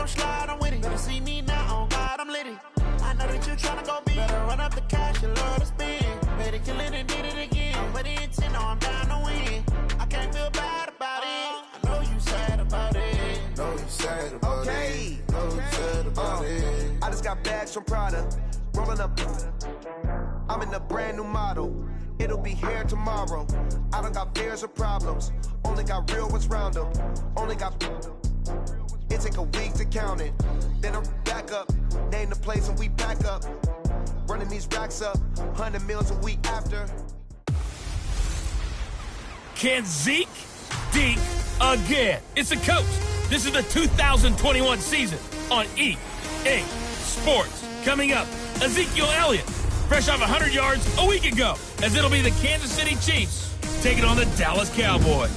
gon' slide, I'm with it. Better see me now, on God, I'm lit it. I know that you tryna go big. Better run up the cash, you love to spend. Better kill it and did it again. But the intent, no, I'm down to win. I can't feel bad about it. I know you sad about it. Know you sad about it. Know you sad about it. I just got bags from Prada. Rolling up. I'm in a brand new model. It'll be here tomorrow. I don't got fears or problems. Only got real ones round them. Only got. It take a week to count it. Then I'm back up. Name the place and we back up. Running these racks up. 100 meals a week after. Can Zeke deke again? It's the coach. This is the 2021 season on EA Sports. Coming up, Ezekiel Elliott, fresh off 100 yards a week ago, as it'll be the Kansas City Chiefs taking on the Dallas Cowboys.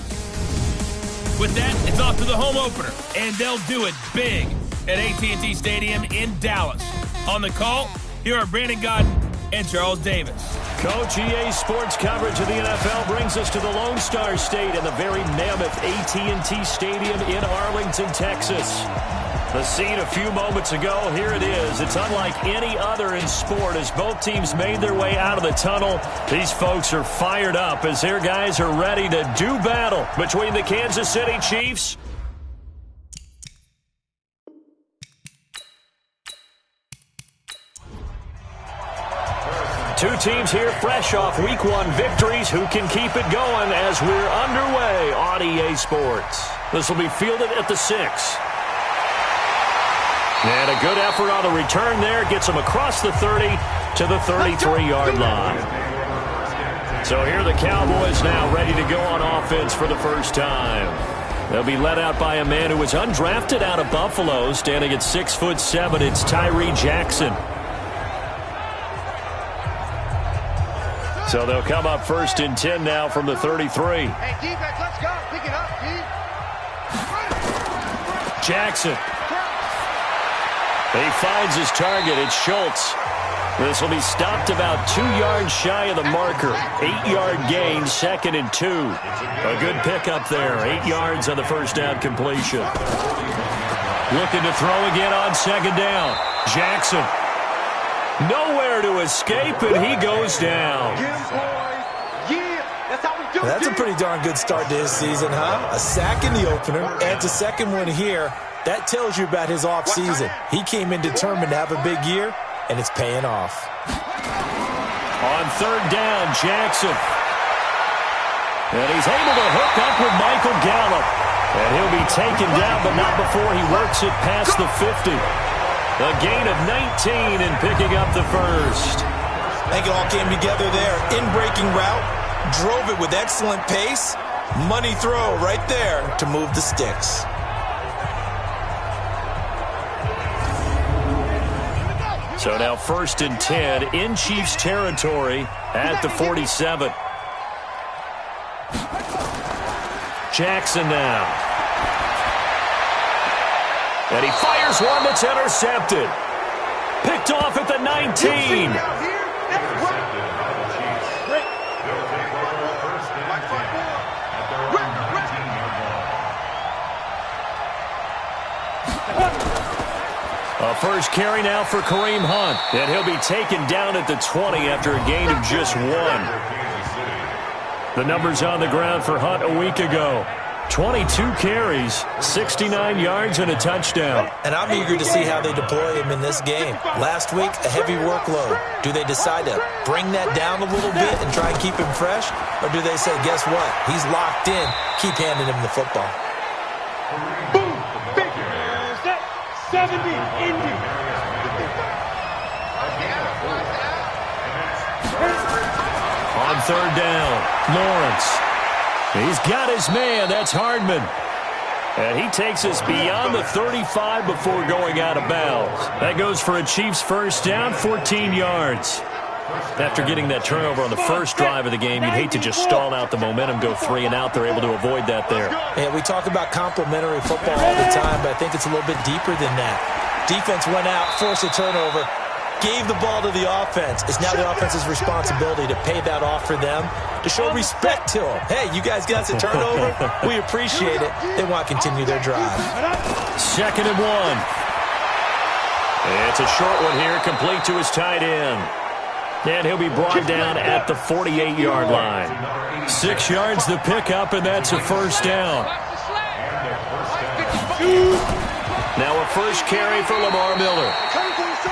With that, it's off to the home opener, and they'll do it big at AT&T Stadium in Dallas. On the call, here are Brandon Godden and Charles Davis. Coach, EA Sports coverage of the NFL brings us to the Lone Star State and the very mammoth AT&T Stadium in Arlington, Texas. The scene a few moments ago, here it is. It's unlike any other in sport as both teams made their way out of the tunnel. These folks are fired up as their guys are ready to do battle between the Kansas City Chiefs two teams here fresh off Week 1 victories who can keep it going as we're underway on EA Sports. This will be fielded at the 6. And a good effort on the return there. Gets them across the 30 to the 33-yard line. So here the Cowboys now ready to go on offense for the first time. They'll be led out by a man who was undrafted out of Buffalo, standing at 6'7". It's Tyree Jackson. So they'll come up 1st and 10 now from the 33. Hey, defense, let's go. Pick it up, D. Jackson. He finds his target. It's Schultz. This will be stopped about 2 yards shy of the marker. 8-yard gain, 2nd and 2. A good pickup there. 8 yards on the first down completion. Looking to throw again on 2nd down. Jackson. Nowhere to escape, and he goes down. That's a pretty darn good start to his season, huh? A sack in the opener, and a second one here. That tells you about his offseason. He came in determined to have a big year, and it's paying off. On 3rd down, Jackson. And he's able to hook up with Michael Gallup. And he'll be taken down, but not before he works it past the 50. A gain of 19 and picking up the first. I think it all came together there. In-breaking route, drove it with excellent pace. Money throw right there to move the sticks. So now 1st and 10 in Chiefs territory at the 47. Jackson now. And he fires one that's intercepted. Picked off at the 19. A first carry now for Kareem Hunt. And he'll be taken down at the 20 after a gain of just 1. The numbers on the ground for Hunt a week ago. 22 carries, 69 yards, and a touchdown. And I'm eager to see how they deploy him in this game. Last week, a heavy workload. Do they decide to bring that down a little bit and try and keep him fresh? Or do they say, guess what? He's locked in. Keep handing him the football. Boom! Big 70, Indy. On 3rd down, Lawrence. He's got his man. That's Hardman. And he takes us beyond the 35 before going out of bounds. That goes for a Chiefs first down, 14 yards. After getting that turnover on the first drive of the game, you'd hate to just stall out the momentum, go 3 and out. They're able to avoid that there. Yeah, we talk about complementary football all the time, but I think it's a little bit deeper than that. Defense went out, forced a turnover. gave the ball to the offense. It's now the offense's responsibility to pay that off for them, to show respect to them. Hey, you guys got us a turnover. We appreciate it. They want to continue their drive. 2nd and 1. It's a short one here, complete to his tight end. And he'll be brought down at the 48-yard line. 6 yards the pickup, and that's a first down. Now a first carry for Lamar Miller.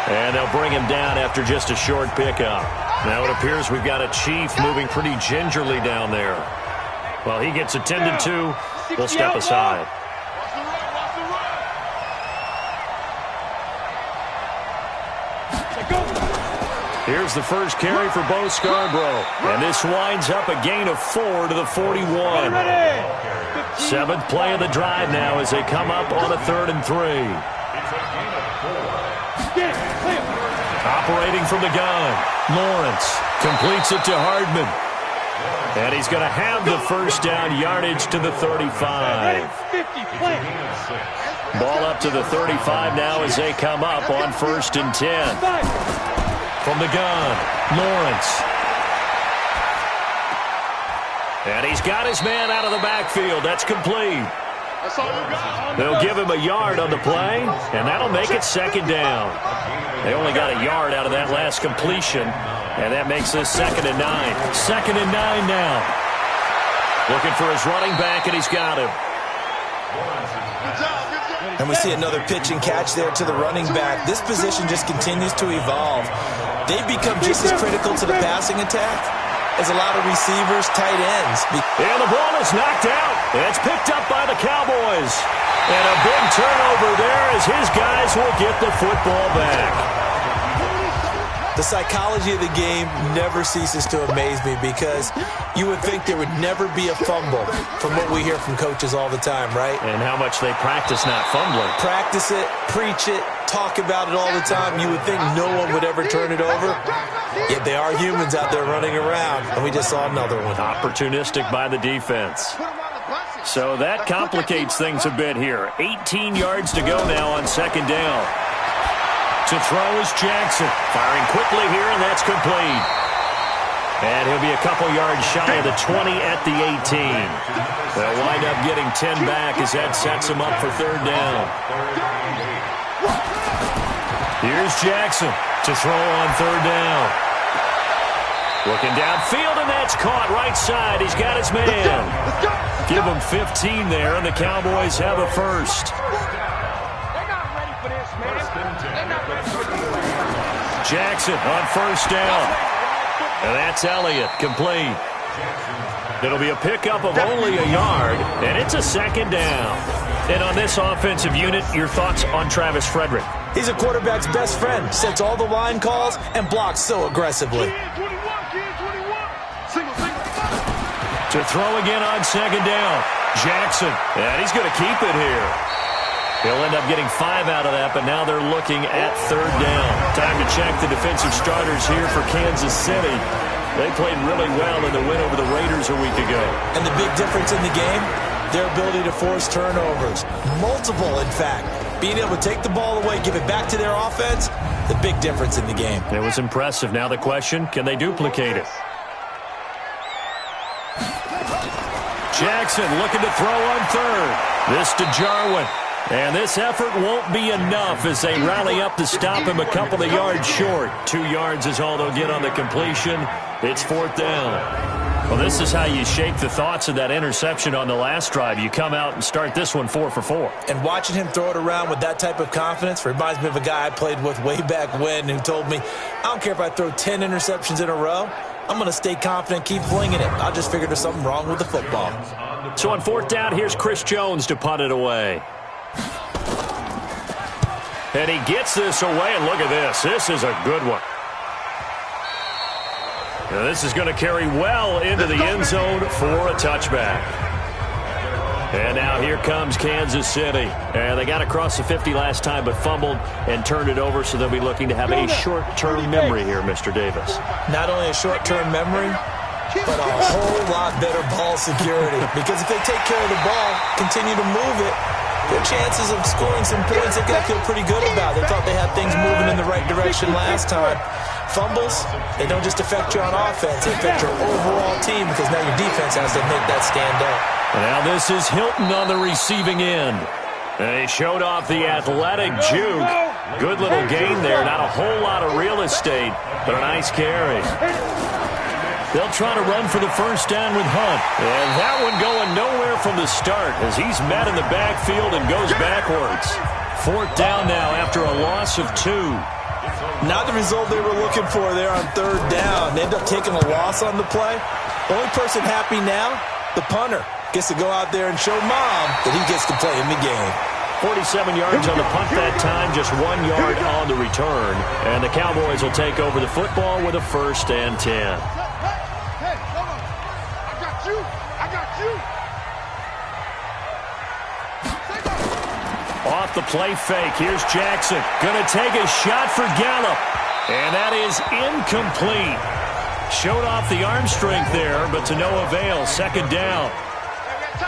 And they'll bring him down after just a short pickup. Now it appears we've got a Chief moving pretty gingerly down there. While he gets attended to, we'll step aside. Here's the first carry for Bo Scarborough. And this winds up a gain of 4 to the 41. 7th play of the drive now as they come up on a 3rd and 3. Operating from the gun, Lawrence completes it to Hardman. And he's going to have the first down, yardage to the 35. Ball up to the 35 now as they come up on 1st and 10. From the gun, Lawrence. And he's got his man out of the backfield. That's complete. They'll give him a yard on the play, and that'll make it 2nd down. They only got a yard out of that last completion, and that makes this 2nd and 9. 2nd and 9 now. Looking for his running back, and he's got him. And we see another pitch and catch there to the running back. This position just continues to evolve. They've become just as critical to the passing attack as a lot of receivers, tight ends. And the ball is knocked out. It's picked up by the Cowboys. And a big turnover there as his guys will get the football back. The psychology of the game never ceases to amaze me because you would think there would never be a fumble from what we hear from coaches all the time, right? And how much they practice not fumbling. Practice it, preach it, talk about it all the time. You would think no one would ever turn it over. Yet they are humans out there running around, and we just saw another one. Opportunistic by the defense. So that complicates things a bit here. 18 yards to go now on 2nd down. To throw is Jackson. Firing quickly here, and that's complete. And he'll be a couple yards shy of the 20 at the 18. They'll wind up getting 10 back as that sets him up for 3rd down. Here's Jackson to throw on 3rd down. Looking downfield, and that's caught right side. He's got his man. Give him 15 there, and the Cowboys have a first. Jackson on 1st down. And that's Elliott, complete. It'll be a pickup of only a yard, and it's a 2nd down. And on this offensive unit, your thoughts on Travis Frederick? He's a quarterback's best friend. Sets all the line calls and blocks so aggressively. To throw again on 2nd down. Jackson, and he's going to keep it here. He'll end up getting 5 out of that, but now they're looking at 3rd down. Time to check the defensive starters here for Kansas City. They played really well in the win over the Raiders a week ago. And the big difference in the game, their ability to force turnovers. Multiple, in fact. Being able to take the ball away, give it back to their offense, the big difference in the game. It was impressive. Now the question, can they duplicate it? Jackson looking to throw on 3rd. This to Jarwin. And this effort won't be enough as they rally up to stop him a couple of yards short. 2 yards is all they'll get on the completion. It's 4th down. Well, this is how you shake the thoughts of that interception on the last drive. You come out and start this one 4 for 4. And watching him throw it around with that type of confidence reminds me of a guy I played with way back when who told me, I don't care if I throw 10 interceptions in a row. I'm going to stay confident, keep flinging it. I just figured there's something wrong with the football. So on 4th down, here's Chris Jones to punt it away. And he gets this away, and look at this. This is a good one. Now this is going to carry well into the end zone for a touchback. And now here comes Kansas City. And they got across the 50 last time, but fumbled and turned it over, so they'll be looking to have a short-term memory here, Mr. Davis. Not only a short-term memory, but a whole lot better ball security. Because if they take care of the ball, continue to move it, their chances of scoring some points, they've got to feel pretty good about. They thought they had things moving in the right direction last time. Fumbles, they don't just affect you on offense, they affect your overall team because now your defense has to make that stand up. Now this is Hilton on the receiving end. And he showed off the athletic juke. Good little gain there. Not a whole lot of real estate, but a nice carry. They'll try to run for the first down with Hunt. And that one going nowhere from the start as he's met in the backfield and goes backwards. Fourth down now after a loss of 2. Not the result they were looking for there on third down. They end up taking a loss on the play. The only person happy now, the punter, gets to go out there and show Mom that he gets to play in the game. 47 yards on the punt that time, just 1 yard on the return. And the Cowboys will take over the football with a 1st and 10. Hey, hold on. I got you. I got you. Off the play fake, here's Jackson. Gonna take a shot for Gallup. And that is incomplete. Showed off the arm strength there, but to no avail. Second down.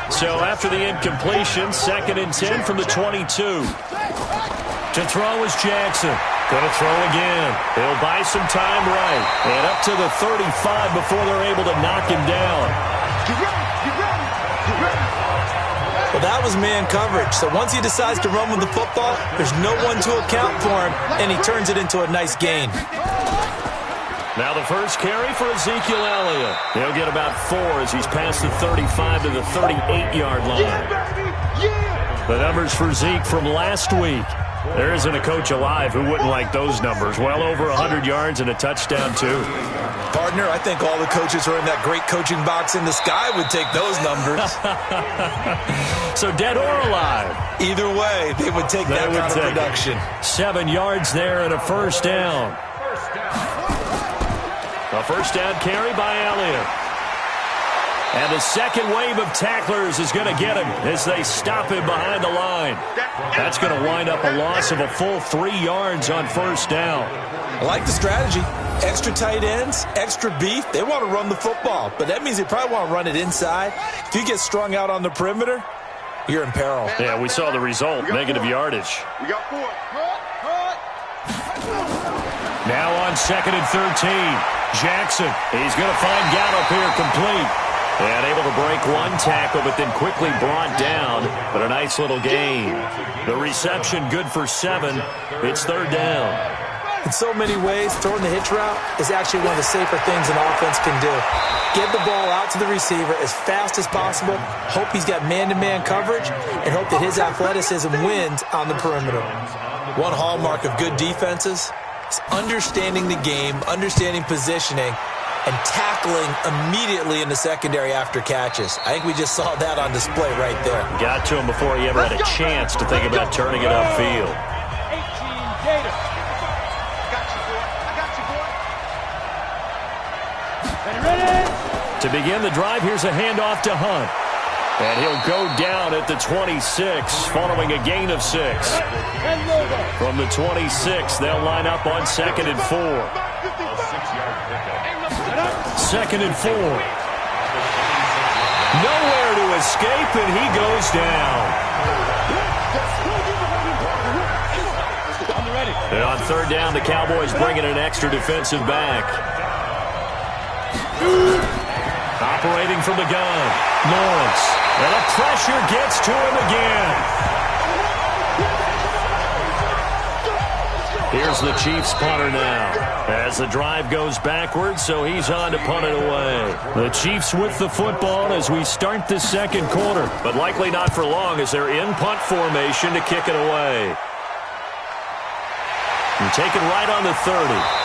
So after the incompletion, 2nd and 10 from the 22. To throw is Jackson. Gonna throw again. He'll buy some time right. And up to the 35 before they're able to knock him down. Get ready. Get ready. Get ready. Well, that was man coverage. So once he decides to run with the football, there's no one to account for him, and he turns it into a nice gain. Now the first carry for Ezekiel Elliott. He'll get about 4 as he's past the 35 to the 38-yard line. Yeah. The numbers for Zeke from last week. There isn't a coach alive who wouldn't like those numbers. Well over 100 yards and a touchdown, too. Partner, I think all the coaches who are in that great coaching box in the sky would take those numbers. So dead or alive? Either way, they would take that kind of production. 7 yards there and a first down. A first down carry by Elliott. And the second wave of tacklers is going to get him as they stop him behind the line. That's going to wind up a loss of a full 3 yards on first down. I like the strategy. Extra tight ends, extra beef. They want to run the football, but that means they probably want to run it inside. If you get strung out on the perimeter, you're in peril. Yeah, we saw the result, negative yardage. We got 4. Now on 2nd and 13. Jackson, he's going to find Gallup here complete. And able to break one tackle, but then quickly brought down. But a nice little gain. The reception good for 7. It's third down. In so many ways, throwing the hitch route is actually one of the safer things an offense can do. Get the ball out to the receiver as fast as possible, hope he's got man-to-man coverage, and hope that his athleticism wins on the perimeter. One hallmark of good defenses is understanding the game, understanding positioning, and tackling immediately in the secondary after catches. I think we just saw that on display right there. Got to him before he ever had a chance to think about turning it upfield. 18 Gator. To begin the drive, here's a handoff to Hunt. And he'll go down at the 26, following a gain of 6. From the 26, they'll line up on 2nd and 4. 2nd and 4. Nowhere to escape, and he goes down. And on third down, the Cowboys bring in an extra defensive back. Operating from the gun, Lawrence. And the pressure gets to him again. Here's the Chiefs punter now. As the drive goes backwards, so he's on to punt it away. The Chiefs with the football as we start the second quarter. But likely not for long as they're in punt formation to kick it away. And take it right on the 30.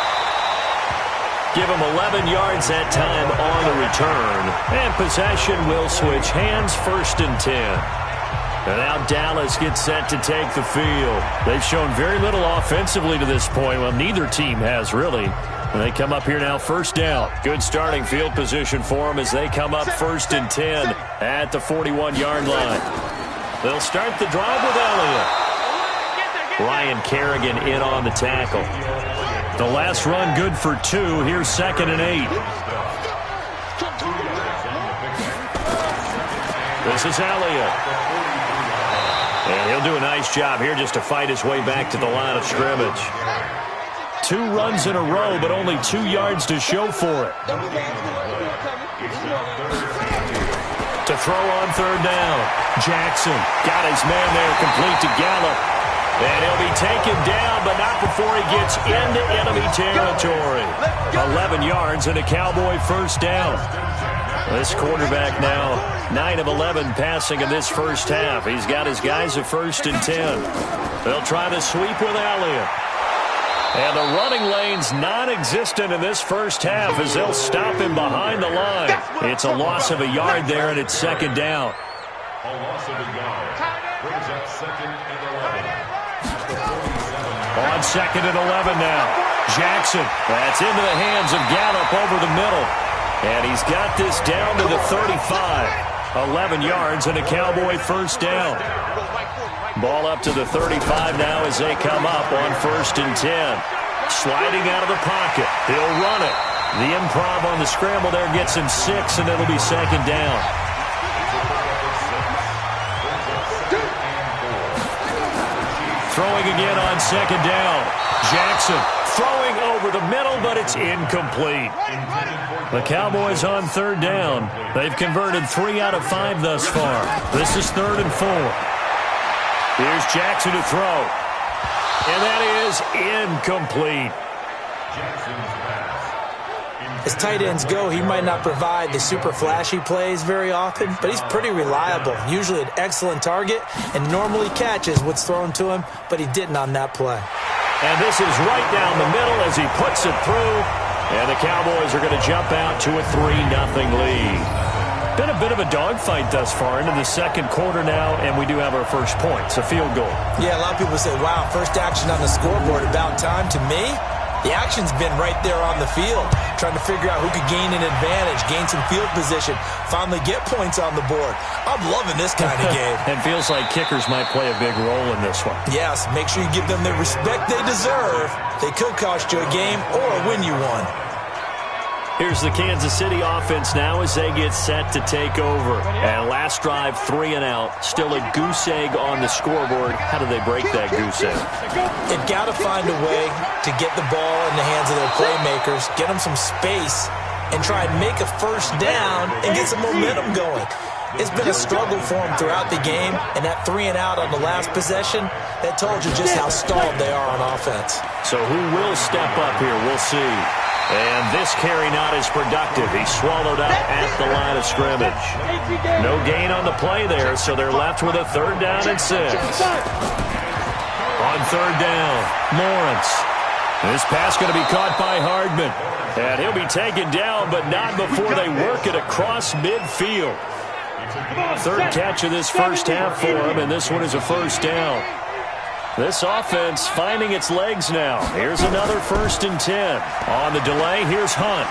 Give him 11 yards that time on the return. And possession will switch hands, 1st and 10. And now Dallas gets set to take the field. They've shown very little offensively to this point. Well, neither team has, really. And they come up here now, first down. Good starting field position for them as they come up 1st and 10 at the 41-yard line. They'll start the drive with Elliott. Ryan Kerrigan in on the tackle. The last run good for 2. Here's 2nd and 8. This is Elliott. And he'll do a nice job here just to fight his way back to the line of scrimmage. 2 runs in a row, but only 2 yards to show for it. To throw on third down. Jackson got his man there, complete to Gallup. And he'll be taken down, but not before he gets into enemy territory. 11 yards and a Cowboy first down. This quarterback now 9 of 11 passing in this first half. He's got his guys at 1st and 10. They'll try the sweep with Elliott. And the running lane's non-existent in this first half as they'll stop him behind the line. It's a loss of a yard there, and it's 2nd down. A loss of a yard brings up 2nd and 11. On 2nd and 11 now. Jackson, that's into the hands of Gallup over the middle. And he's got this down to the 35. 11 yards and a Cowboy first down. Ball up to the 35 now as they come up on 1st and 10. Sliding out of the pocket. He'll run it. The improv on the scramble there gets him 6, and it'll be 2nd down. Throwing again on 2nd down. Jackson throwing over the middle, but it's incomplete. The Cowboys on 3rd down. They've converted 3 out of 5 thus far. This is 3rd and 4. Here's Jackson to throw. And that is incomplete. As tight ends go, he might not provide the super flashy plays very often, but he's pretty reliable, usually an excellent target, and normally catches what's thrown to him, but he didn't on that play. And this is right down the middle as he puts it through, and the Cowboys are going to jump out to a 3-0 lead. Been a bit of a dogfight thus far into the 2nd quarter now, and we do have our first point. It's a field goal. Yeah, a lot of people say, wow, first action on the scoreboard, about time. To me, the action's been right there on the field, trying to figure out who could gain an advantage, gain some field position, finally get points on the board. I'm loving this kind of game. It feels like kickers might play a big role in this one. Yes, make sure you give them the respect they deserve. They could cost you a game or win you one. Here's the Kansas City offense now as they get set to take over. And last drive, 3 and out. Still a goose egg on the scoreboard. How do they break that goose egg? They've got to find a way to get the ball in the hands of their playmakers, get them some space, and try and make a first down and get some momentum going. It's been a struggle for them throughout the game, and that 3 and out on the last possession, that told you just how stalled they are on offense. So who will step up here? We'll see. And this carry not as productive. He's swallowed up at the line of scrimmage. No gain on the play there, so they're left with a 3rd down and 6. On 3rd down, Lawrence. This pass going to be caught by Hardman. And he'll be taken down, but not before they work it across midfield. 3rd catch of this first half for him, and this one is a first down. This offense finding its legs now. Here's another 1st and 10. On the delay, here's Hunt.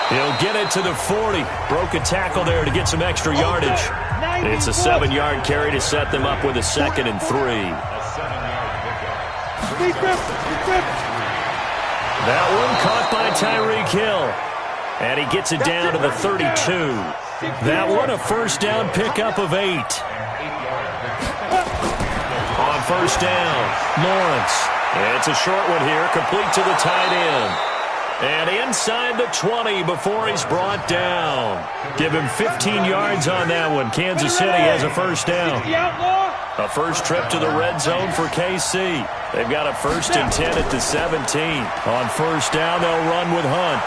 He'll get it to the 40. Broke a tackle there to get some extra yardage. It's a 7-yard carry to set them up with a 2nd and 3. That one caught by Tyreek Hill. And he gets it down to the 32. That one a first down pickup of 8. On 1st down, Lawrence. It's a short one here, complete to the tight end. And inside the 20 before he's brought down. Give him 15 yards on that one. Kansas City has a first down. A first trip to the red zone for KC. They've got a 1st and 10 at the 17. On 1st down, they'll run with Hunt.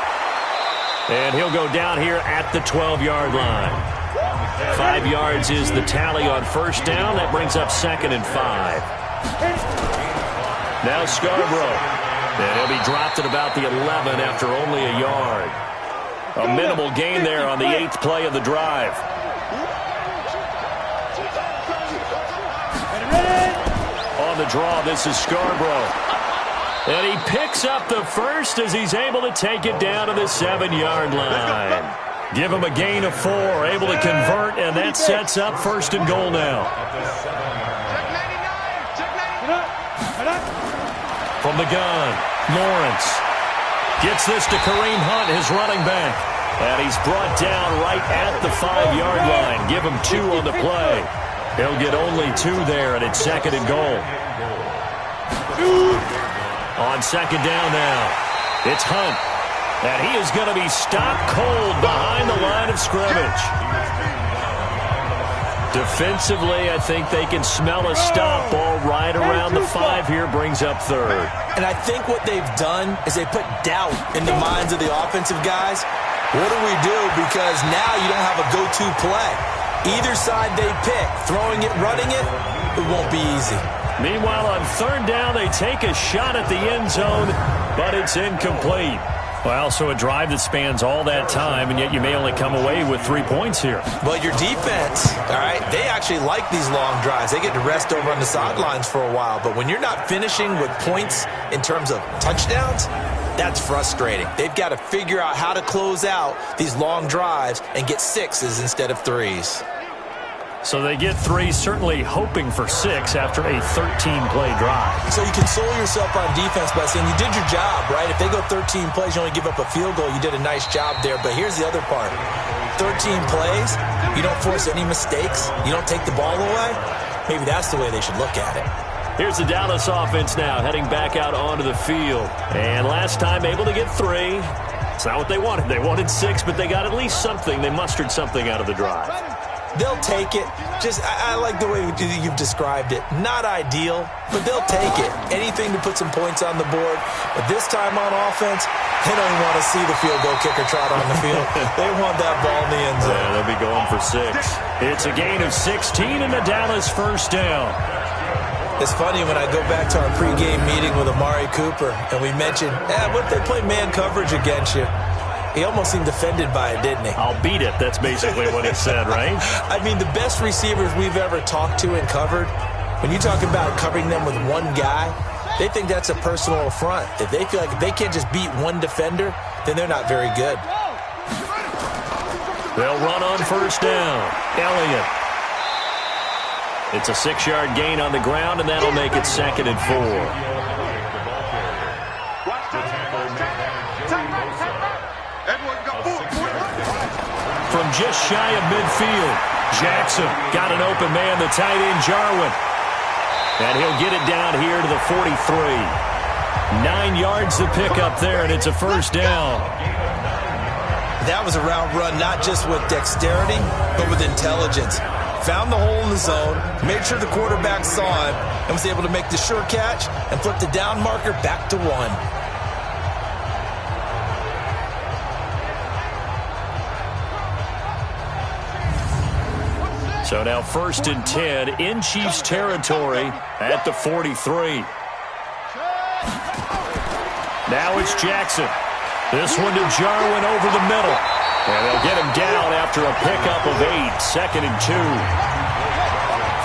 And he'll go down here at the 12-yard line. 5 yards is the tally on 1st down. That brings up 2nd and 5. Now Scarborough. And he'll be dropped at about the 11 after only a yard. A minimal gain there on the 8th play of the drive. On the draw, this is Scarborough. And he picks up the first as he's able to take it down to the 7-yard line. Give him a gain of 4, able to convert, and that sets up 1st and goal now. From the gun, Lawrence gets this to Kareem Hunt, his running back. And he's brought down right at the 5-yard line. Give him 2 on the play. He'll get only 2 there, and it's 2nd and goal. On 2nd down now, it's Hunt. And he is going to be stopped cold behind the line of scrimmage. Defensively, I think they can smell a stop. Ball right around the 5 here, brings up 3rd. And I think what they've done is they put doubt in the minds of the offensive guys. What do we do? Because now you don't have a go-to play. Either side they pick, throwing it, running it, it won't be easy. Meanwhile, on 3rd down, they take a shot at the end zone, but it's incomplete. Well, so a drive that spans all that time, and yet you may only come away with 3 points here. But your defense, all right, they actually like these long drives. They get to rest over on the sidelines for a while. But when you're not finishing with points in terms of touchdowns, that's frustrating. They've got to figure out how to close out these long drives and get 6s instead of 3s. So they get 3, certainly hoping for 6 after a 13-play drive. So you console yourself on defense by saying you did your job, right? If they go 13 plays, you only give up a field goal, you did a nice job there. But here's the other part. 13 plays, you don't force any mistakes, you don't take the ball away. Maybe that's the way they should look at it. Here's the Dallas offense now, heading back out onto the field. And last time able to get 3. It's not what they wanted. They wanted 6, but they got at least something. They mustered something out of the drive. They'll take it. I like the way you've described it. Not ideal, but they'll take it. Anything to put some points on the board. But this time on offense, they don't even want to see the field goal kicker trot on the field. They want that ball in the end zone. Yeah, they'll be going for 6. It's a gain of 16 and the Dallas 1st down. It's funny when I go back to our pregame meeting with Amari Cooper, and we mentioned, what if they play man coverage against you? He almost seemed offended by it, didn't he? I'll beat it. That's basically what he said, right? I mean, the best receivers we've ever talked to and covered, when you talk about covering them with one guy, they think that's a personal affront. If they feel like if they can't just beat one defender, then they're not very good. They'll run on 1st down. Elliott. It's a 6-yard gain on the ground, and that'll make it 2nd and 4. From just shy of midfield, Jackson got an open man, the tight end Jarwin. And he'll get it down here to the 43. 9 yards to pick up there, and it's a 1st down. That was a route run, not just with dexterity, but with intelligence. Found the hole in the zone, made sure the quarterback saw him, and was able to make the sure catch and flip the down marker back to 1. So now 1st and 10 in Chiefs territory at the 43. Now it's Jackson. This one to Jarwin over the middle. And they'll get him down after a pickup of 8. 2nd and 2.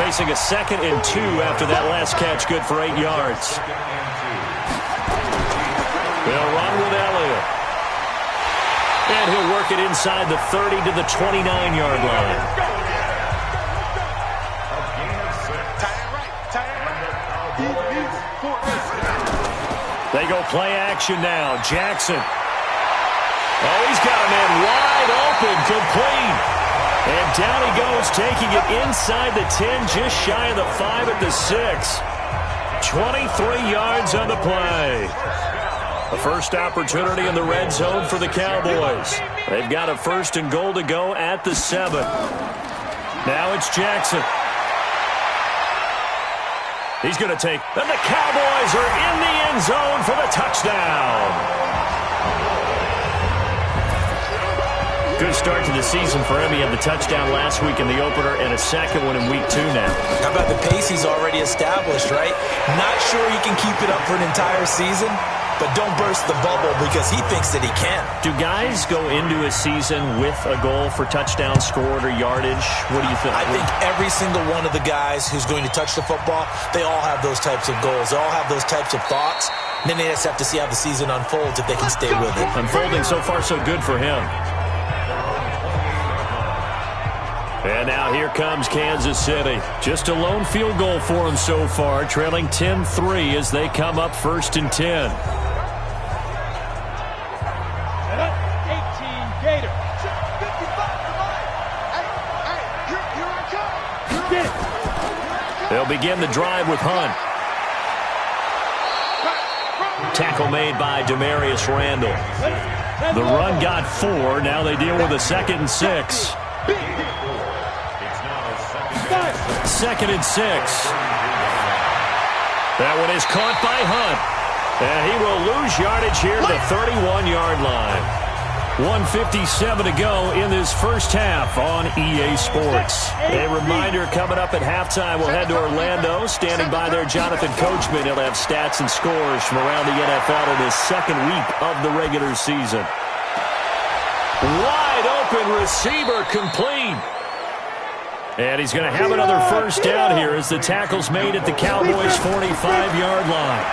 Facing a 2nd and 2 after that last catch, good for 8 yards. They'll run with Elliott. And he'll work it inside the 30 to the 29-yard line. They go play action now. Jackson. Oh, he's got a man wide open, complete. And down he goes, taking it inside the 10, just shy of the 5 at the 6. 23 yards on the play. The first opportunity in the red zone for the Cowboys. They've got a 1st and goal to go at the 7. Now it's Jackson. He's going to take, and the Cowboys are in the end zone for the touchdown. Good start to the season for him. He had the touchdown last week in the opener and a 2nd one in week 2 now. How about the pace he's already established, right? Not sure he can keep it up for an entire season, but don't burst the bubble because he thinks that he can. Do guys go into a season with a goal for touchdown scored or yardage? What do you think? I think every single one of the guys who's going to touch the football, they all have those types of goals. They all have those types of thoughts. And then they just have to see how the season unfolds if they can stay with it. Unfolding so far so good for him. And now here comes Kansas City. Just a lone field goal for them so far, trailing 10-3 as they come up 1st and 10. 18 Gator. 55 to mine. Hey, here I come. Get it. They'll begin the drive with Hunt. Tackle made by Demarius Randall. The run got 4. Now they deal with a 2nd and 6. 2nd and 6. That one is caught by Hunt. And he will lose yardage here to the 31-yard line. 1:57 to go in this first half on EA Sports. A reminder, coming up at halftime, we'll head to Orlando. Standing by there, Jonathan Coachman. He'll have stats and scores from around the NFL in his second week of the regular season. Wide open receiver, complete. And he's going to have another first down here as the tackle's made at the Cowboys' 45-yard line.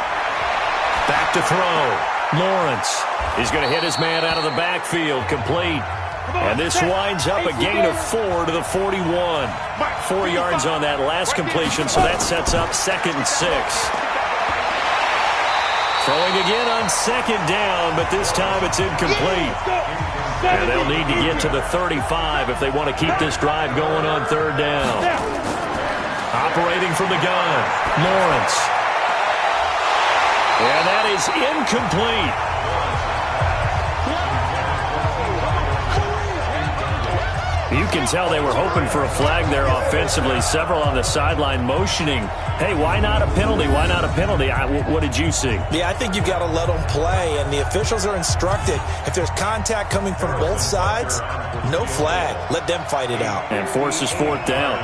Back to throw. Lawrence. He's going to hit his man out of the backfield, complete. And this winds up a gain of 4 to the 41. 4 yards on that last completion, so that sets up 2nd and 6. Throwing again on 2nd down, but this time it's incomplete. And they'll need to get to the 35 if they want to keep this drive going on 3rd down. Operating from the gun, Lawrence. And that is incomplete. You can tell they were hoping for a flag there offensively. Several on the sideline motioning, hey, why not a penalty? Why not a penalty? What did you see? Yeah, I think you've got to let them play, and the officials are instructed. If there's contact coming from both sides, no flag. Let them fight it out. And forces 4th down.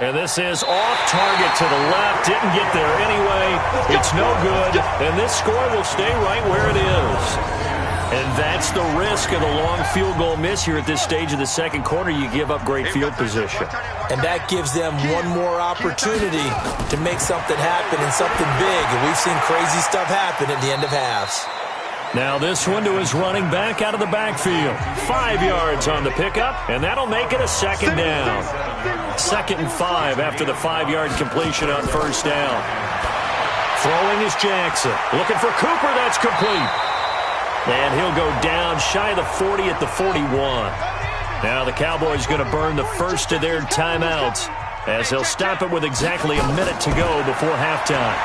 And this is off target to the left. Didn't get there anyway. It's no good. And this score will stay right where it is. And that's the risk of the long field goal miss here at this stage of the second quarter. You give up great field position. And that gives them one more opportunity to make something happen and something big. And we've seen crazy stuff happen at the end of halves. Now this one to his running back out of the backfield. 5 yards on the pickup, and that'll make it a 2nd down. 2nd and 5 after the 5-yard completion on 1st down. Throwing is Jackson. Looking for Cooper. That's complete. And he'll go down shy of the 40 at the 41. Now the Cowboys going to burn the first of their timeouts as they'll stop it with exactly a minute to go before halftime.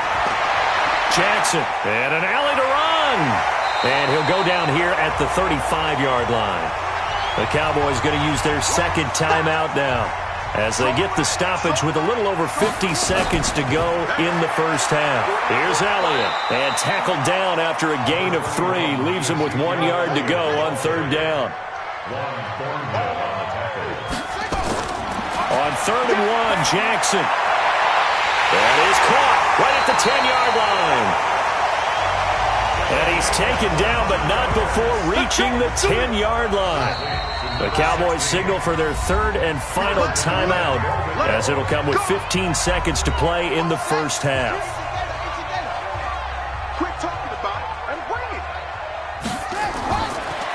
Jackson, and an alley to run. And he'll go down here at the 35-yard line. The Cowboys going to use their 2nd timeout now as they get the stoppage with a little over 50 seconds to go in the first half. Here's Elliott, and tackled down after a gain of 3. Leaves him with 1 yard to go on 3rd down. On 3rd and 1, Jackson. That is caught right at the 10-yard line. And he's taken down, but not before reaching the 10-yard line. The Cowboys signal for their 3rd and final timeout as it'll come with 15 seconds to play in the first half.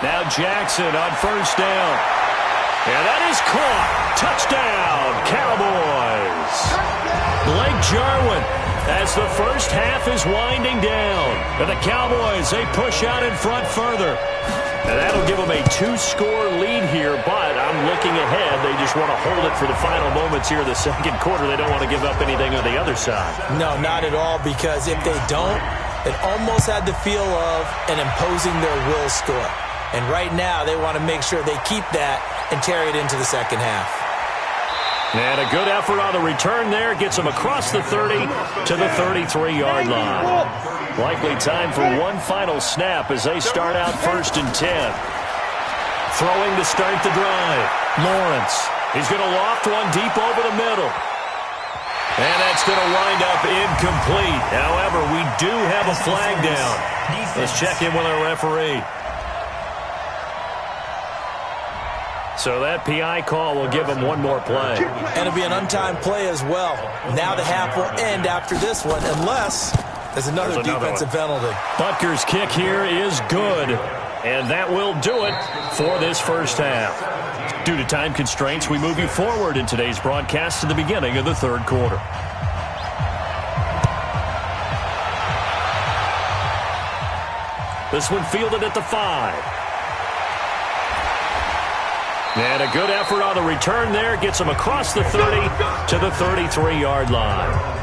Now Jackson on 1st down. And that is caught. Touchdown, Cowboys. Blake Jarwin as the first half is winding down. And the Cowboys, they push out in front further. And that'll give them a 2-score lead here, but I'm looking ahead. They just want to hold it for the final moments here of the second quarter. They don't want to give up anything on the other side. No, not at all, because if they don't, it almost had the feel of an imposing their will score. And right now, they want to make sure they keep that and carry it into the second half. And a good effort on the return there. Gets them across the 30 to the 33-yard line. Likely time for one final snap as they start out 1st and 10. Throwing to start the drive. Lawrence. He's going to loft one deep over the middle. And that's going to wind up incomplete. However, we do have a flag down. Let's check in with our referee. So that PI call will give him one more play. And it'll be an untimed play as well. Now the half will end after this one, unless there's another defensive penalty. Butker's kick here is good. And that will do it for this first half. Due to time constraints, we move you forward in today's broadcast to the beginning of the 3rd quarter. This one fielded at the 5. And a good effort on the return there. Gets him across the 30 to the 33-yard line.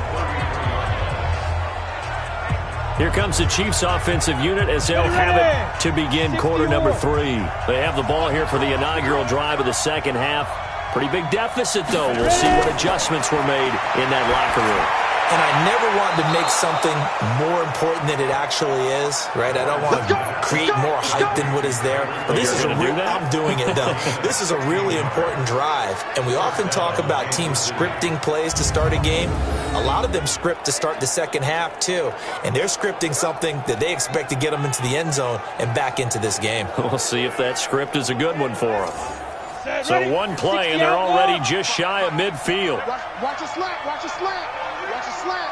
Here comes the Chiefs offensive unit as they'll have it to begin quarter number 3. They have the ball here for the inaugural drive of the second half. Pretty big deficit, though. We'll see what adjustments were made in that locker room. And I never wanted to make something more important than it actually is, right? I don't want to create more hype than what is there. But this is I'm doing it, though. This is a really important drive. And we often talk about teams scripting plays to start a game. A lot of them script to start the second half, too. And they're scripting something that they expect to get them into the end zone and back into this game. We'll see if that script is a good one for them. So one play, and they're already just shy of midfield. Watch a slant. Watch a slant. Watch a slant.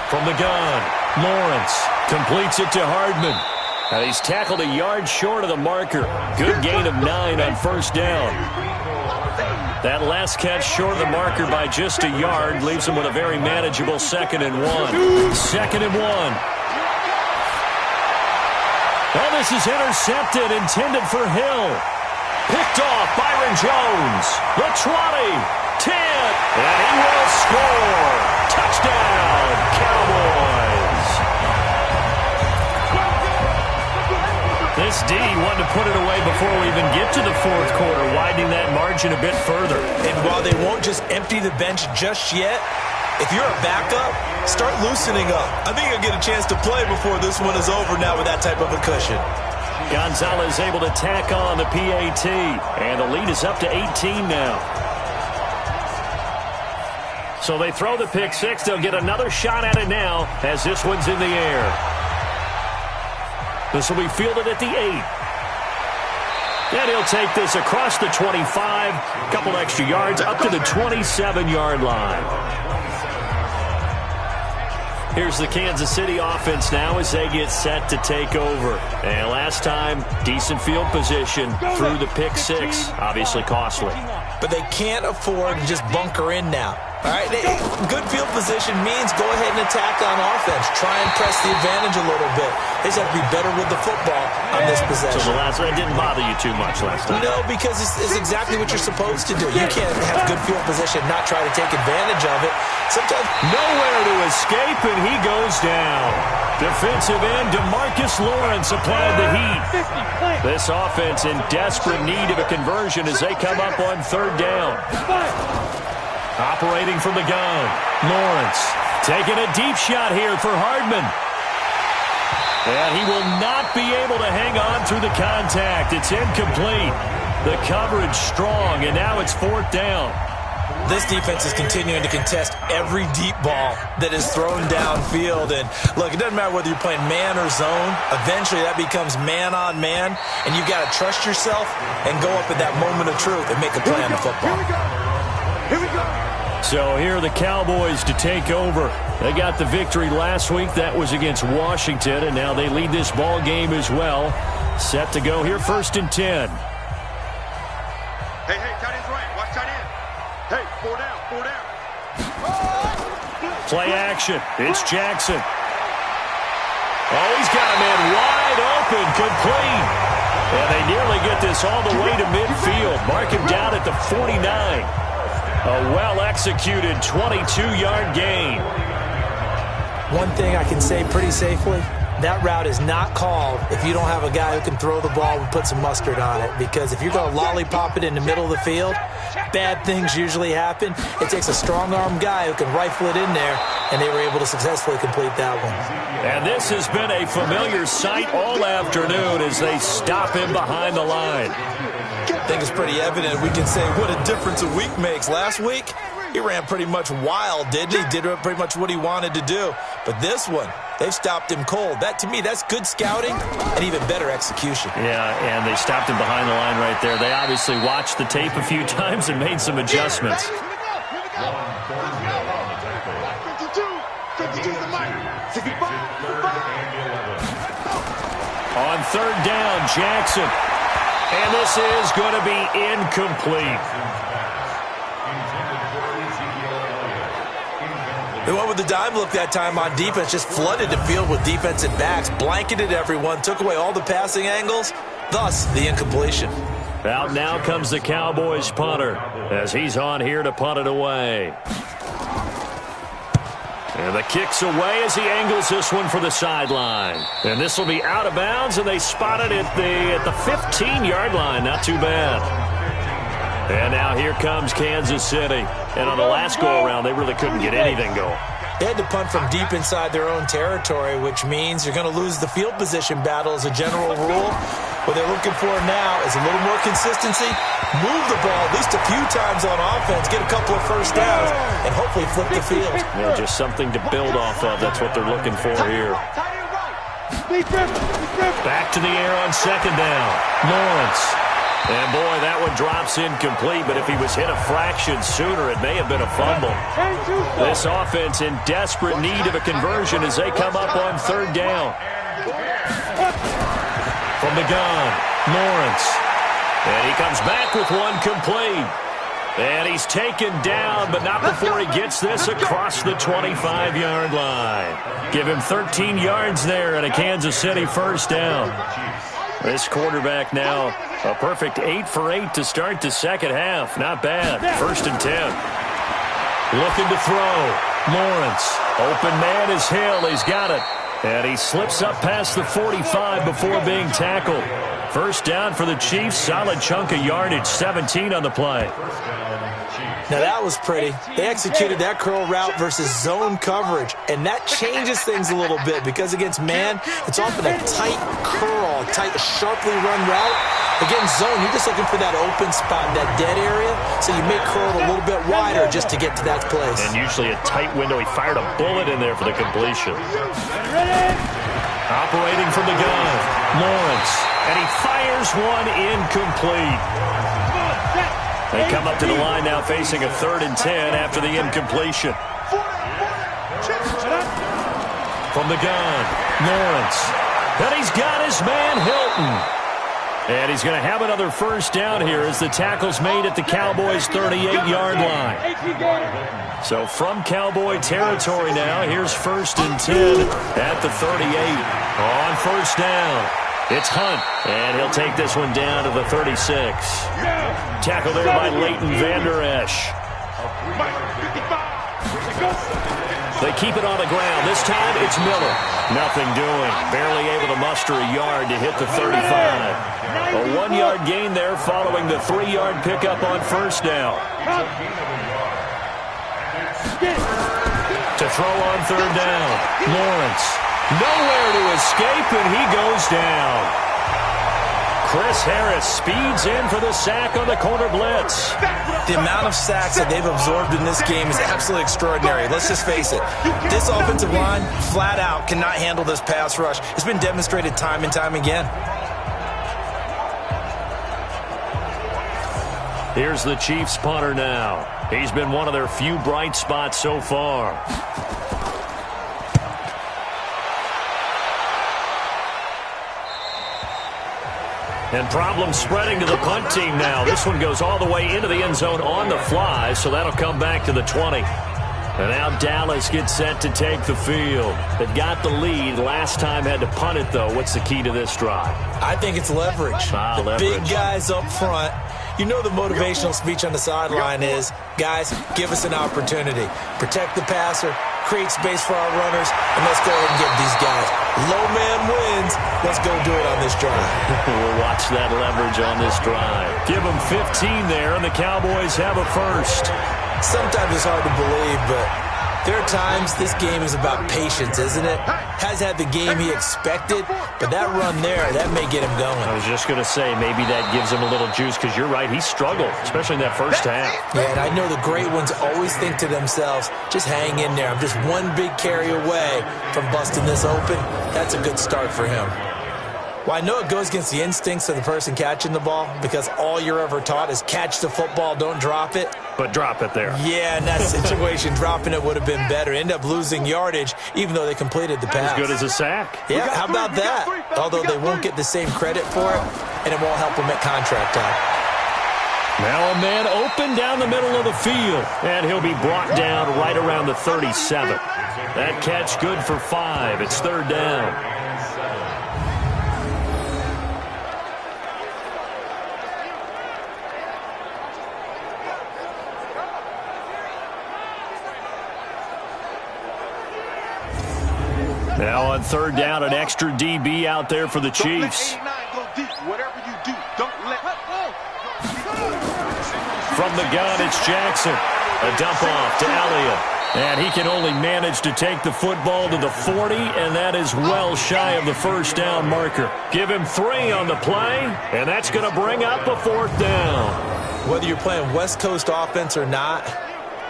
From the gun, Lawrence completes it to Hardman. And he's tackled a yard short of the marker. Good gain of 9 on first down. That last catch short of the marker by just a yard leaves him with a very manageable 2nd and 1. 2nd and 1. Well, this is intercepted, intended for Hill. Picked off Byron Jones. The 20, 10, and he will score. Touchdown, Cowboys. This D wanted to put it away before we even get to the fourth quarter, widening that margin a bit further. And while they won't just empty the bench just yet, if you're a backup, start loosening up. I think you'll get a chance to play before this one is over now with that type of a cushion. Gonzalez able to tack on the PAT, and the lead is up to 18 now. So they throw the pick six. They'll get another shot at it now as this one's in the air. This will be fielded at the 8. And he'll take this across the 25, a couple extra yards, up to the 27-yard line. Here's the Kansas City offense now as they get set to take over. And last time, decent field position through the pick six. Obviously costly. But they can't afford to just bunker in now. All right, good field position means go ahead and attack on offense. Try and press the advantage a little bit. They just have to be better with the football on this possession. So it didn't bother you too much last time? No, because it's exactly what you're supposed to do. You can't have good field position and not try to take advantage of it. Sometimes nowhere to escape, and he goes down. Defensive end DeMarcus Lawrence applied the heat. This offense in desperate need of a conversion as they come up on third down. Operating from the gun, Lawrence taking a deep shot here for Hardman. And he will not be able to hang on through the contact. It's incomplete. The coverage strong, and now it's fourth down. This defense is continuing to contest every deep ball that is thrown downfield. And look, it doesn't matter whether you're playing man or zone. Eventually that becomes man on man, and you've got to trust yourself and go up at that moment of truth and make a play on the football. Here we go. So here are the Cowboys to take over. They got the victory last week. That was against Washington, and now they lead this ball game as well. Set to go here, 1st and 10. Hey, tight end's right. Watch tight end. Hey, 4 down. Play action. It's Jackson. Oh, he's got a man wide open, complete. And they nearly get this all the way to midfield. Mark him down at the 49. A well-executed 22-yard gain. One thing I can say pretty safely, that route is not called if you don't have a guy who can throw the ball and put some mustard on it. Because if you're going to lollipop it in the middle of the field, bad things usually happen. It takes a strong-arm guy who can rifle it in there, and they were able to successfully complete that one. And this has been a familiar sight all afternoon as they stop him behind the line. I think it's pretty evident. We can say what a difference a week makes. Last week, he ran pretty much wild, didn't he? Did pretty much what he wanted to do. But this one, they've stopped him cold. That, to me, that's good scouting and even better execution. Yeah, and they stopped him behind the line right there. They obviously watched the tape a few times and made some adjustments. On third down, Jackson. And this is going to be incomplete. They went with the dime look that time on defense, just flooded the field with defensive backs, blanketed everyone, took away all the passing angles. thus the incompletion. Out now comes the Cowboys punter as he's on here to punt it away. And the kick's away as he angles this one for the sideline. And this will be out of bounds, and they spot it at the 15-yard line. Not too bad. And now here comes Kansas City. And on the last go-around, they really couldn't get anything going. They had to punt from deep inside their own territory, which means you're going to lose the field position battle as a general rule. What they're looking for now is a little more consistency, move the ball at least a few times on offense, get a couple of first downs, and hopefully flip the field. Yeah, just something to build off of. That's what they're looking for here. Back to the air on second down. Lawrence. And, boy, that one drops incomplete, but if he was hit a fraction sooner, it may have been a fumble. This offense in desperate need of a conversion as they come up on third down. From the gun, Lawrence. And he comes back with one complete. And he's taken down, but not before he gets this across the 25-yard line. Give him 13 yards there and a Kansas City first down. This quarterback now a perfect 8 for 8 to start the second half. Not bad. First and 10. Looking to throw. Lawrence. Open man is Hill. He's got it. And he slips up past the 45 before being tackled. First down for the Chiefs. Solid chunk of yardage. 17 on the play. Now that was pretty. They executed that curl route versus zone coverage, and that changes things a little bit because against man, it's often a tight curl, tight, sharply run route. Against zone, you're just looking for that open spot, that dead area, so you may curl it a little bit wider just to get to that place. And usually a tight window. He fired a bullet in there for the completion. Operating from the gun, Lawrence, and he fires one incomplete. They come up to the line now facing a 3rd and 10 after the incompletion. From the gun, Lawrence. And he's got his man Hilton. And he's going to have another first down here as the tackle's made at the Cowboys' 38-yard line. So from Cowboy territory now, here's 1st and 10 at the 38. On first down. It's Hunt, and he'll take this one down to the 36. Tackle there by Leighton Vander Esch. They keep it on the ground. This time it's Miller. Nothing doing. Barely able to muster a yard to hit the 35. A 1-yard gain there following the 3-yard pickup on first down. To throw on third down. Lawrence. Nowhere to escape, and he goes down. Chris Harris speeds in for the sack on the corner blitz. The amount of sacks that they've absorbed in this game is absolutely extraordinary. Let's just face it. This offensive line, flat out, cannot handle this pass rush. It's been demonstrated time and time again. Here's the Chiefs punter now. He's been one of their few bright spots so far. And problems spreading to the punt team now. This one goes all the way into the end zone on the fly, so that'll come back to the 20. And now Dallas gets set to take the field. They've got the lead. Last time had to punt it, though. What's the key to this drive? I think it's leverage. The big guys up front. You know the motivational speech on the sideline is, guys, give us an opportunity. Protect the passer, create space for our runners, and let's go ahead and get these guys. Low man wins. Let's go do it on this drive. We'll watch that leverage on this drive. Give them 15 there, and the Cowboys have a first. Sometimes it's hard to believe, but there are times this game is about patience, isn't it? Has had the game he expected, but that run there, that may get him going. I was just going to say, maybe that gives him a little juice, because you're right, he struggled, especially in that first half. Yeah, and I know the great ones always think to themselves, just hang in there. I'm just one big carry away from busting this open. That's a good start for him. Well, I know it goes against the instincts of the person catching the ball because all you're ever taught is catch the football, don't drop it. But drop it there. Yeah, in that situation, dropping it would have been better. End up losing yardage, even though they completed the pass. As good as a sack. Yeah, how about that? Although they won't get the same credit for it, and it won't help them at contract time. Now a man open down the middle of the field, and he'll be brought down right around the 37. That catch good for 5. It's third down. on third down, an extra DB out there for the Chiefs. From the gun, it's Jackson. A dump off to Elliott. And he can only manage to take the football to the 40, and that is well shy of the first down marker. Give him 3 on the play, and that's going to bring up a 4th down. Whether you're playing West Coast offense or not,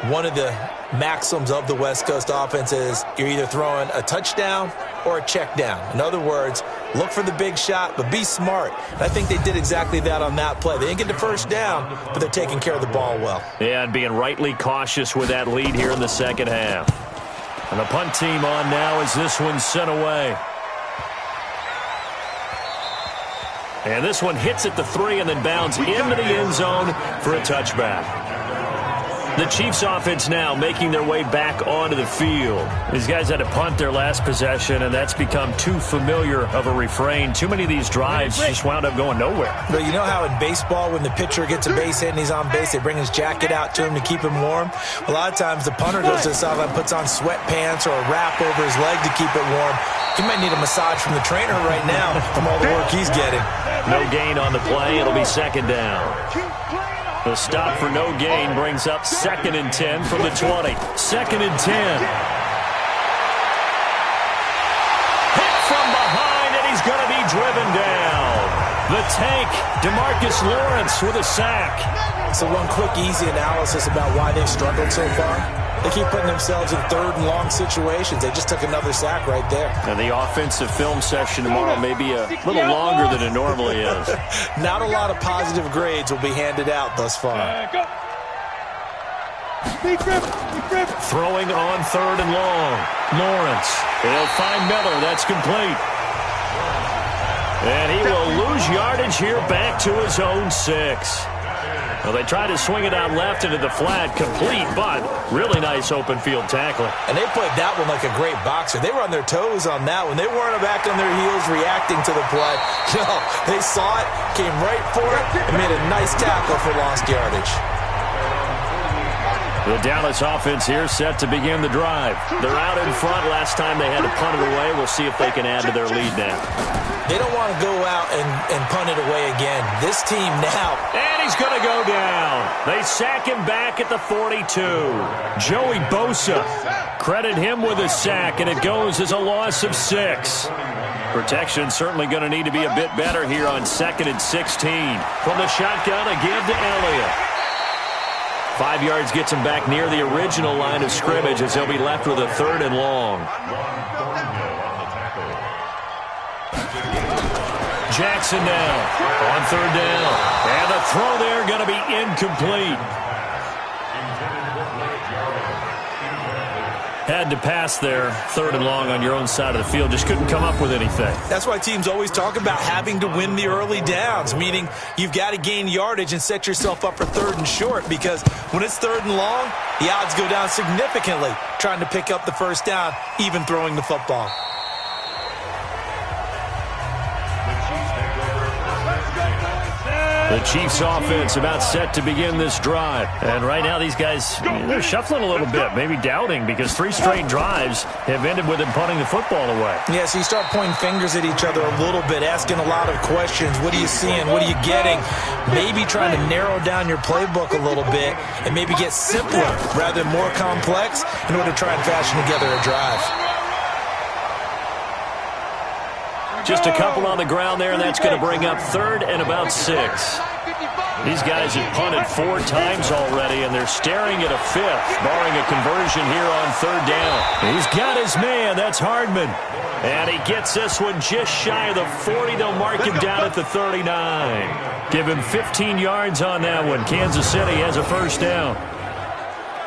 one of the maxims of the West Coast offense is you're either throwing a touchdown or a check down. In other words, look for the big shot, but be smart. And I think they did exactly that on that play. They didn't get the first down, but they're taking care of the ball well. Yeah, and being rightly cautious with that lead here in the second half. And the punt team on now as this one's sent away. And this one hits at the 3 and then bounds into the end zone for a touchback. The Chiefs offense now making their way back onto the field. These guys had to punt their last possession, and that's become too familiar of a refrain. Too many of these drives just wound up going nowhere. But you know how in baseball, when the pitcher gets a base hit and he's on base, they bring his jacket out to him to keep him warm? A lot of times the punter goes to the sideline, puts on sweatpants or a wrap over his leg to keep it warm. He might need a massage from the trainer right now from all the work he's getting. No gain on the play. It'll be second down. The stop for no gain brings up 2nd and 10 from the 20. 2nd and 10. Hit from behind, and he's going to be driven down. The tank, DeMarcus Lawrence with a sack. So one quick, easy analysis about why they've struggled so far. They keep putting themselves in 3rd and long situations. They just took another sack right there. And the offensive film session tomorrow may be a little longer than it normally is. Not a lot of positive grades will be handed out thus far. Throwing on 3rd and long. Lawrence. He'll find Miller. That's complete. And he will lose yardage here back to his own 6. Well, they tried to swing it out left into the flat, complete, but really nice open field tackling. And they played that one like a great boxer. They were on their toes on that one. They weren't back on their heels reacting to the play. No, they saw it, came right for it, and made a nice tackle for lost yardage. The Dallas offense here set to begin the drive. They're out in front. Last time they had to punt it away. We'll see if they can add to their lead now. They don't want to go out and punt it away again. This team now. And he's going to go down. They sack him back at the 42. Joey Bosa. Credit him with a sack, and it goes as a loss of 6. Protection certainly going to need to be a bit better here on 2nd and 16. From the shotgun again to Elliott. 5 yards gets him back near the original line of scrimmage as he'll be left with a 3rd and long. Jackson now on 3rd down. And the throw there going to be incomplete. Had to pass there, 3rd and long on your own side of the field. Just couldn't come up with anything. That's why teams always talk about having to win the early downs, meaning you've got to gain yardage and set yourself up for 3rd and short, because when it's 3rd and long, the odds go down significantly trying to pick up the first down, even throwing the football. The Chiefs offense about set to begin this drive. And right now these guys, they're shuffling a little bit, maybe doubting, because 3 straight drives have ended with them punting the football away. Yeah, so you start pointing fingers at each other a little bit, asking a lot of questions. What are you seeing? What are you getting? Maybe trying to narrow down your playbook a little bit and maybe get simpler rather than more complex in order to try and fashion together a drive. Just a couple on the ground there, and that's going to bring up 3rd and about 6. These guys have punted 4 times already, and they're staring at a 5th, barring a conversion here on 3rd down. He's got his man. That's Hardman. And he gets this one just shy of the 40. They'll mark him down at the 39. Give him 15 yards on that one. Kansas City has a first down.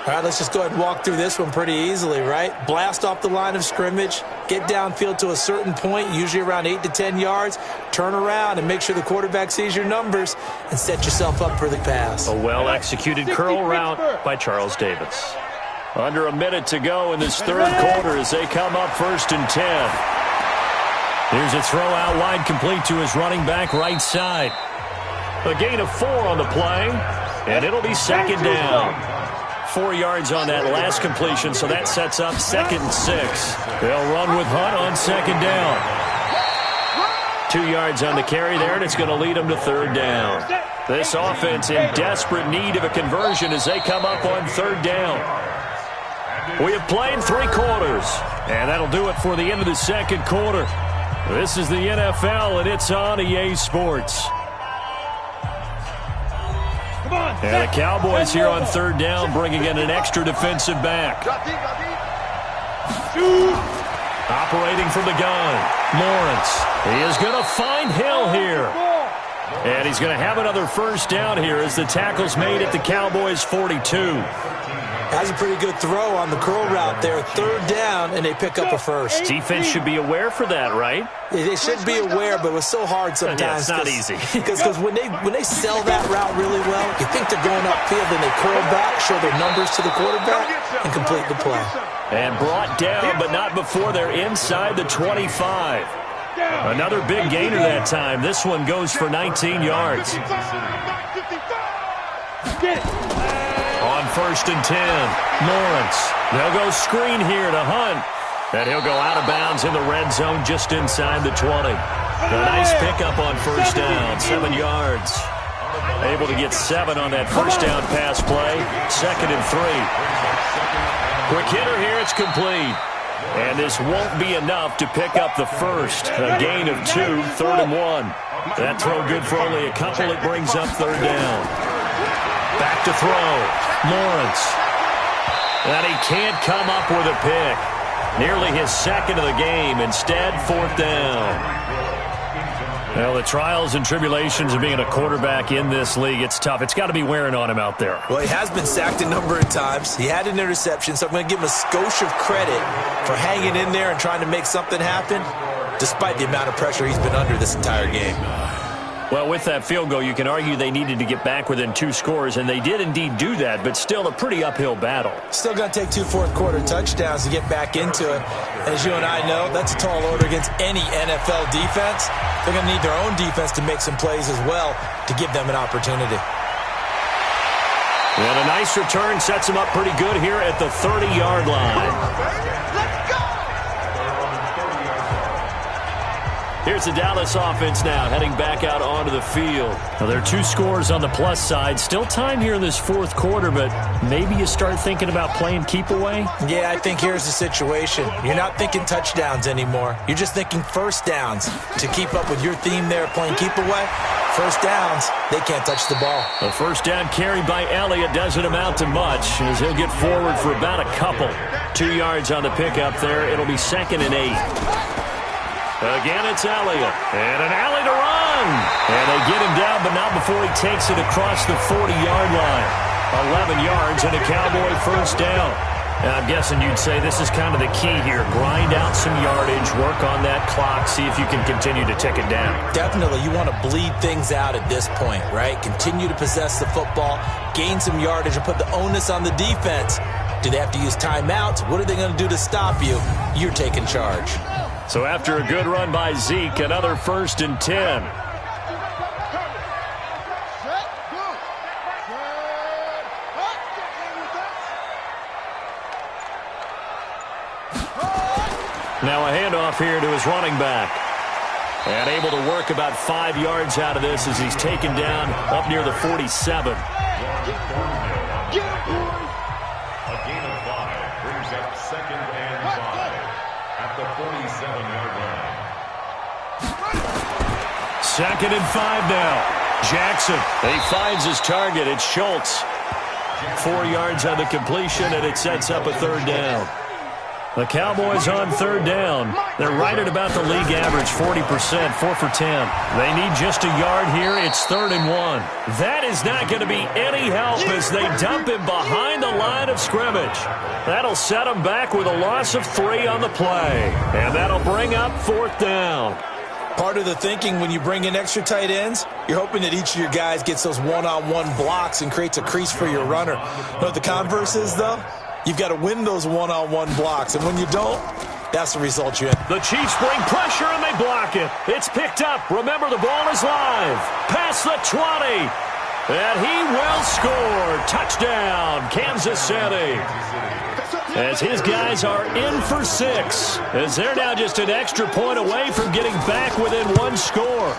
All right, let's just go ahead and walk through this one pretty easily, right? Blast off the line of scrimmage, get downfield to a certain point, usually around 8 to 10 yards, turn around and make sure the quarterback sees your numbers and set yourself up for the pass. A well-executed curl route by Charles Davis. Under a minute to go in this 3rd quarter as they come up 1st and 10. Here's a throw out wide, complete to his running back right side. A gain of 4 on the play, and it'll be 2nd down. 4 yards on that last completion, so that sets up 2nd and 6. They'll run with Hunt on 2nd down. 2 yards on the carry there, and it's going to lead them to 3rd down. This offense in desperate need of a conversion as they come up on 3rd down. We have played 3 quarters, and that'll do it for the end of the 2nd quarter. This is the NFL, and it's on EA Sports. And the Cowboys here on 3rd down, bringing in an extra defensive back. Operating from the gun, Lawrence. He is going to find Hill here. And he's going to have another 1st down here as the tackle's made at the Cowboys' 42. Has a pretty good throw on the curl route there. 3rd down, and they pick up a 1st. Defense should be aware for that, right? They should be aware, but it was so hard sometimes. Yeah, it's not easy. Because when they sell that route really well, you think they're going upfield, then they curl back, show their numbers to the quarterback, and complete the play. And brought down, but not before they're inside the 25. Another big gainer that time. This one goes for 19 yards. On 1st and 10, Lawrence. They'll go screen here to Hunt. And he'll go out of bounds in the red zone just inside the 20. A nice pickup on 1st down, 7 yards. Able to get 7 on that 1st down pass play. 2nd and 3. Quick hitter here, it's complete. And this won't be enough to pick up the 1st. A gain of 2, 3rd and 1. That throw good for only a couple. It brings up 3rd down. Back to throw. Lawrence. And he can't come up with a pick. Nearly his 2nd of the game. Instead, 4th down. Well, the trials and tribulations of being a quarterback in this league, it's tough. It's got to be wearing on him out there. Well, he has been sacked a number of times. He had an interception, so I'm going to give him a skosh of credit for hanging in there and trying to make something happen, despite the amount of pressure he's been under this entire game. Well, with that field goal, you can argue they needed to get back within 2 scores, and they did indeed do that, but still a pretty uphill battle. Still going to take 2 fourth-quarter touchdowns to get back into it. As you and I know, that's a tall order against any NFL defense. They're going to need their own defense to make some plays as well to give them an opportunity. And a nice return sets them up pretty good here at the 30-yard line. Here's the Dallas offense now, heading back out onto the field. Now, there are 2 scores on the plus side. Still time here in this 4th quarter, but maybe you start thinking about playing keep away? Yeah, I think here's the situation. You're not thinking touchdowns anymore. You're just thinking 1st downs. To keep up with your theme there, playing keep away, 1st downs, they can't touch the ball. A 1st down carry by Elliott doesn't amount to much as he'll get forward for about a couple. 2 yards on the pickup there. It'll be 2nd and 8. Again, it's Elliott. And an alley to run. And they get him down, but not before he takes it across the 40-yard line. 11 yards and a Cowboy 1st down. And I'm guessing you'd say this is kind of the key here. Grind out some yardage, work on that clock, see if you can continue to tick it down. Definitely. You want to bleed things out at this point, right? Continue to possess the football, gain some yardage, and put the onus on the defense. Do they have to use timeouts? What are they going to do to stop you? You're taking charge. So after a good run by Zeke, another 1st and 10. Now a handoff here to his running back. And able to work about 5 yards out of this as he's taken down up near the 47. A gain of 5 brings up 2nd and 5 at the 47-yard line. 2nd and 5 now. Jackson, he finds his target. It's Schultz. 4 yards on the completion, and it sets up a 3rd down. The Cowboys on 3rd down. They're right at about the league average, 40%, 4 for 10. They need just a yard here. It's 3rd and 1. That is not going to be any help as they dump him behind the line of scrimmage. That'll set him back with a loss of 3 on the play. And that'll bring up 4th down. Part of the thinking when you bring in extra tight ends, you're hoping that each of your guys gets those one-on-one blocks and creates a crease for your runner. You know what the converse is, though? You've got to win those one-on-one blocks, and when you don't, that's the result you have. The Chiefs bring pressure, and they block it. It's picked up. Remember, the ball is live. Past the 20. And he will score. Touchdown, Kansas City. As his guys are in for 6. As they're now just an extra point away from getting back within 1 score.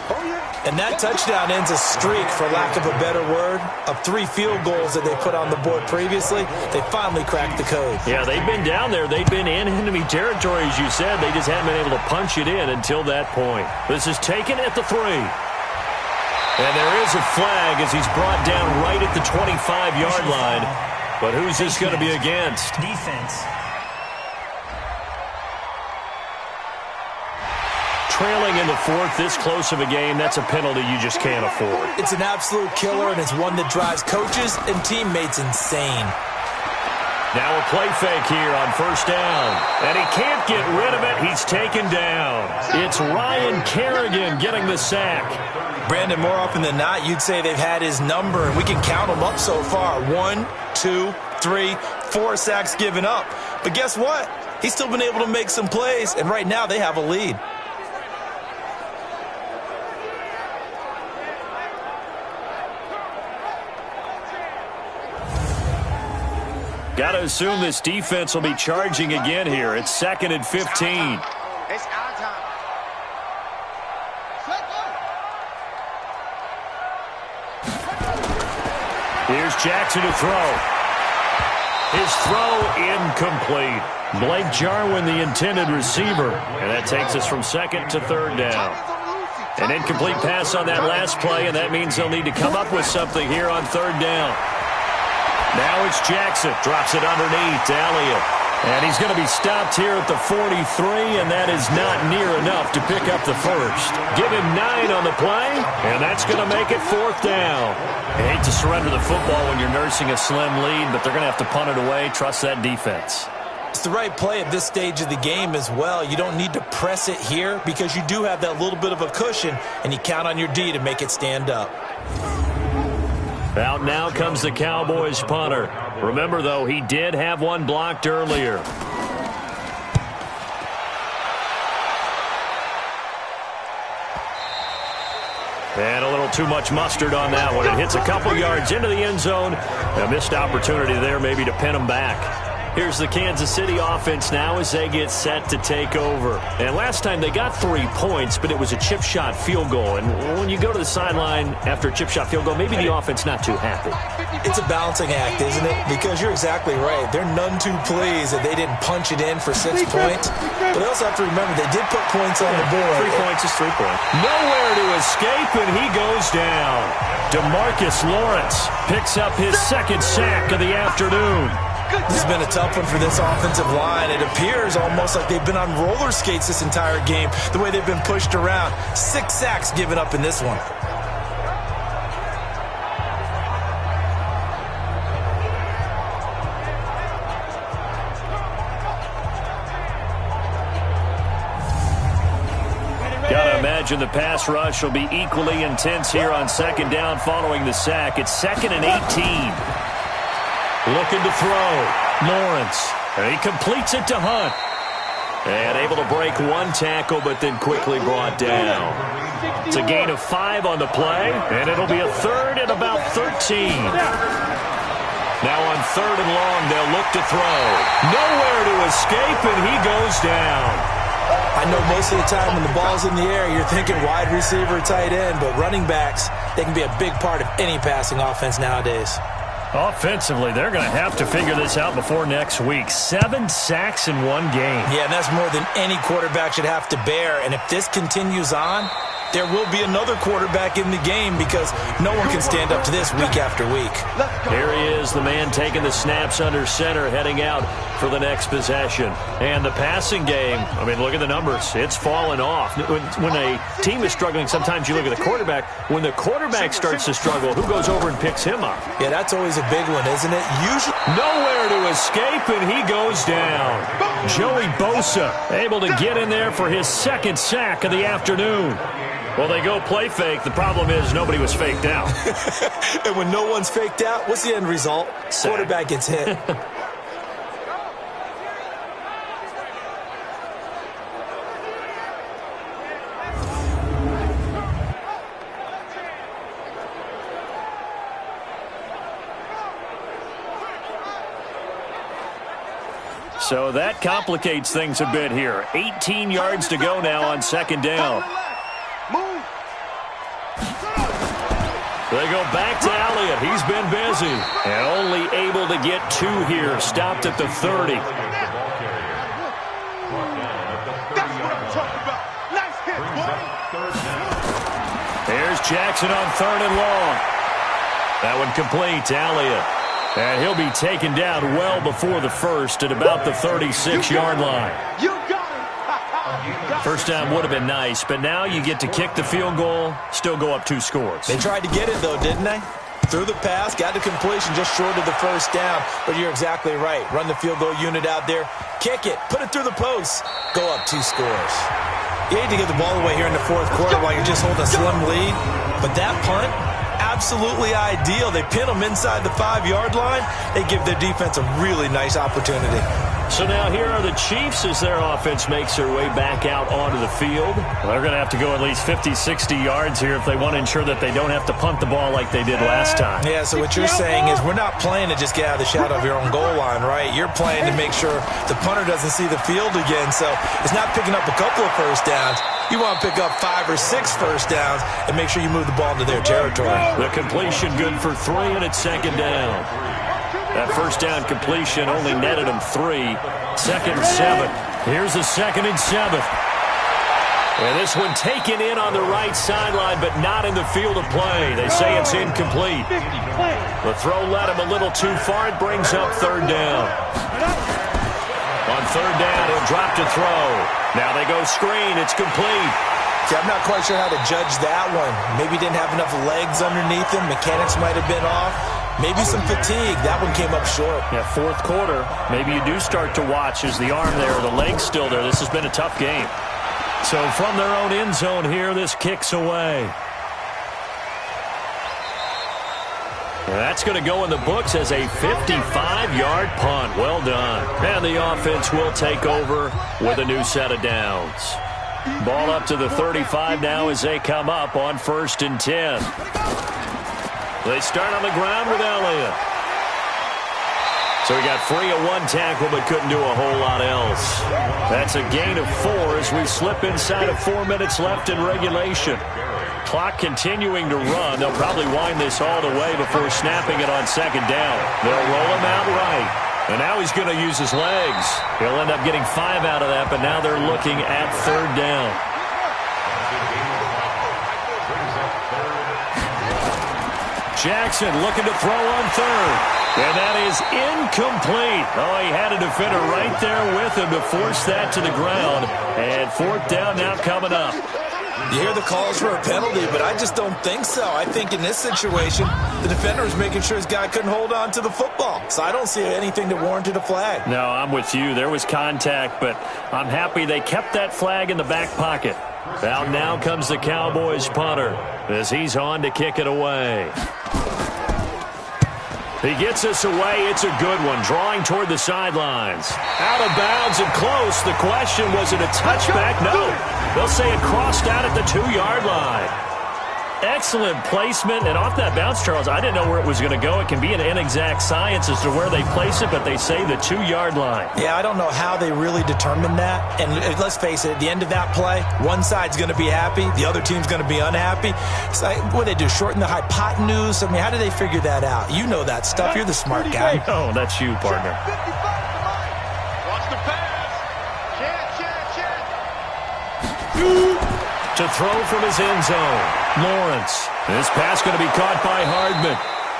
And that touchdown ends a streak, for lack of a better word, of 3 field goals that they put on the board previously. They finally cracked the code. Yeah, they've been down there. They've been in enemy territory, as you said. They just haven't been able to punch it in until that point. This is taken at the 3. And there is a flag as he's brought down right at the 25-yard line. But who's this going to be against? Defense. Trailing in the 4th, this close of a game, that's a penalty you just can't afford. It's an absolute killer, and it's one that drives coaches and teammates insane. Now a play fake here on 1st down. And he can't get rid of it. He's taken down. It's Ryan Kerrigan getting the sack. Brandon, more often than not, you'd say they've had his number, and we can count them up so far. 1, 2, 3, 4 sacks given up. But guess what? He's still been able to make some plays, and right now they have a lead. Got to assume this defense will be charging again here. It's 2nd and 15. It's our time. Here's Jackson to throw. His throw incomplete. Blake Jarwin, the intended receiver. And that takes us from 2nd to 3rd down. An incomplete pass on that last play, and that means they'll need to come up with something here on 3rd down. Now it's Jackson. Drops it underneath to Elliott. And he's going to be stopped here at the 43, and that is not near enough to pick up the first. Give him 9 on the play, and that's going to make it 4th down. I hate to surrender the football when you're nursing a slim lead, but they're going to have to punt it away. Trust that defense. It's the right play at this stage of the game as well. You don't need to press it here because you do have that little bit of a cushion, and you count on your D to make it stand up. Out now comes the Cowboys punter. Remember, though, he did have one blocked earlier. And a little too much mustard on that one. It hits a couple yards into the end zone. A missed opportunity there maybe to pin him back. Here's the Kansas City offense now as they get set to take over. And last time they got 3 points, but it was a chip shot field goal. And when you go to the sideline after a chip shot field goal, maybe the offense not too happy. It's a balancing act, isn't it? Because you're exactly right. They're none too pleased that they didn't punch it in for 6 points. But they also have to remember they did put points on the board. 3 points is 3 points. Nowhere to escape, and he goes down. DeMarcus Lawrence picks up his 2nd sack of the afternoon. This has been a tough one for this offensive line. It appears almost like they've been on roller skates this entire game, the way they've been pushed around. 6 sacks given up in this one. Gotta imagine the pass rush will be equally intense here on 2nd down following the sack. It's 2nd and 18. Looking to throw. Lawrence. And he completes it to Hunt. And able to break 1 tackle, but then quickly brought down. It's a gain of 5 on the play, and it'll be a 3rd and about 13. Now on 3rd and long, they'll look to throw. Nowhere to escape, and he goes down. I know most of the time when the ball's in the air, you're thinking wide receiver, tight end, but running backs, they can be a big part of any passing offense nowadays. Offensively, they're going to have to figure this out before next week. 7 sacks in 1 game. Yeah, and that's more than any quarterback should have to bear. And if this continues on, there will be another quarterback in the game because no one can stand up to this week after week. Here he is, the man taking the snaps under center, heading out for the next possession. And the passing game, I mean, look at the numbers. It's fallen off. When a team is struggling, sometimes you look at the quarterback. When the quarterback starts to struggle, who goes over and picks him up? Yeah, that's always a big one, isn't it? Usually nowhere to escape, and he goes down. Joey Bosa able to get in there for his 2nd sack of the afternoon. Well, they go play fake. The problem is nobody was faked out. And when no one's faked out, what's the end result? Sack. Quarterback gets hit. So that complicates things a bit here. 18 yards to go now on second down. They go back to Elliott. He's been busy. And only able to get 2 here. Stopped at the 30. There's Jackson on 3rd and long. That one complete to Elliott. And he'll be taken down well before the first at about the 36-yard line. First down would have been nice, but now you get to kick the field goal, still go up 2 scores. They tried to get it, though, didn't they? Threw the pass, got to completion, just short of the first down. But you're exactly right. Run the field goal unit out there. Kick it. Put it through the post. Go up 2 scores. You hate to give the ball away here in the fourth quarter while you're just holding a slim lead. But that punt, absolutely ideal. They pin them inside the 5-yard line. They give their defense a really nice opportunity. So now here are the Chiefs as their offense makes their way back out onto the field. They're going to have to go at least 50, 60 yards here if they want to ensure that they don't have to punt the ball like they did last time. Yeah, so what you're saying is we're not playing to just get out of the shadow of your own goal line, right? You're playing to make sure the punter doesn't see the field again. So it's not picking up a couple of first downs. You want to pick up 5 or 6 first downs and make sure you move the ball into their territory. The completion good for 3, and it's second down. That first down completion only netted him 3. Second and 7. Here's a 2nd and 7. And this one taken in on the right sideline, but not in the field of play. They say it's incomplete. The throw led him a little too far. It brings up 3rd down. On 3rd down, he'll drop to throw. Now they go screen. It's complete. Yeah, I'm not quite sure how to judge that one. Maybe didn't have enough legs underneath him. Mechanics might have been off. Maybe some fatigue. That one came up short. Yeah, fourth quarter. Maybe you do start to watch as the arm there, the leg's still there. This has been a tough game. So from their own end zone here, this kicks away. And that's going to go in the books as a 55-yard punt. Well done. And the offense will take over with a new set of downs. Ball up to the 35 now as they come up on 1st and 10. They start on the ground with Elliott. So he got free of 1 tackle but couldn't do a whole lot else. That's a gain of 4 as we slip inside of 4 minutes left in regulation. Clock continuing to run. They'll probably wind this all the way before snapping it on second down. They'll roll him out right. And now he's going to use his legs. He'll end up getting 5 out of that, but now they're looking at 3rd down. Jackson looking to throw on 3rd. And that is incomplete. Oh, he had a defender right there with him to force that to the ground. And 4th down now coming up. You hear the calls for a penalty, but I just don't think so. I think in this situation, the defender was making sure his guy couldn't hold on to the football. So I don't see anything that warranted a flag. No, I'm with you. There was contact, but I'm happy they kept that flag in the back pocket. Out now comes the Cowboys punter as he's on to kick it away. He gets us away. It's a good one. Drawing toward the sidelines. Out of bounds and close. The question, was it a touchback? No. They'll say it crossed out at the 2-yard line. Excellent placement. And off that bounce, Charles, I didn't know where it was going to go. It can be an inexact science as to where they place it, but they say the 2-yard line. Yeah, I don't know how they really determined that. And let's face it, at the end of that play, one side's going to be happy, the other team's going to be unhappy. It's like, what do they do, shorten the hypotenuse? I mean, how do they figure that out? You know that stuff. You're the smart guy. Oh, that's you, partner. Watch the pass. To throw from his end zone, Lawrence. This pass going to be caught by Hardman.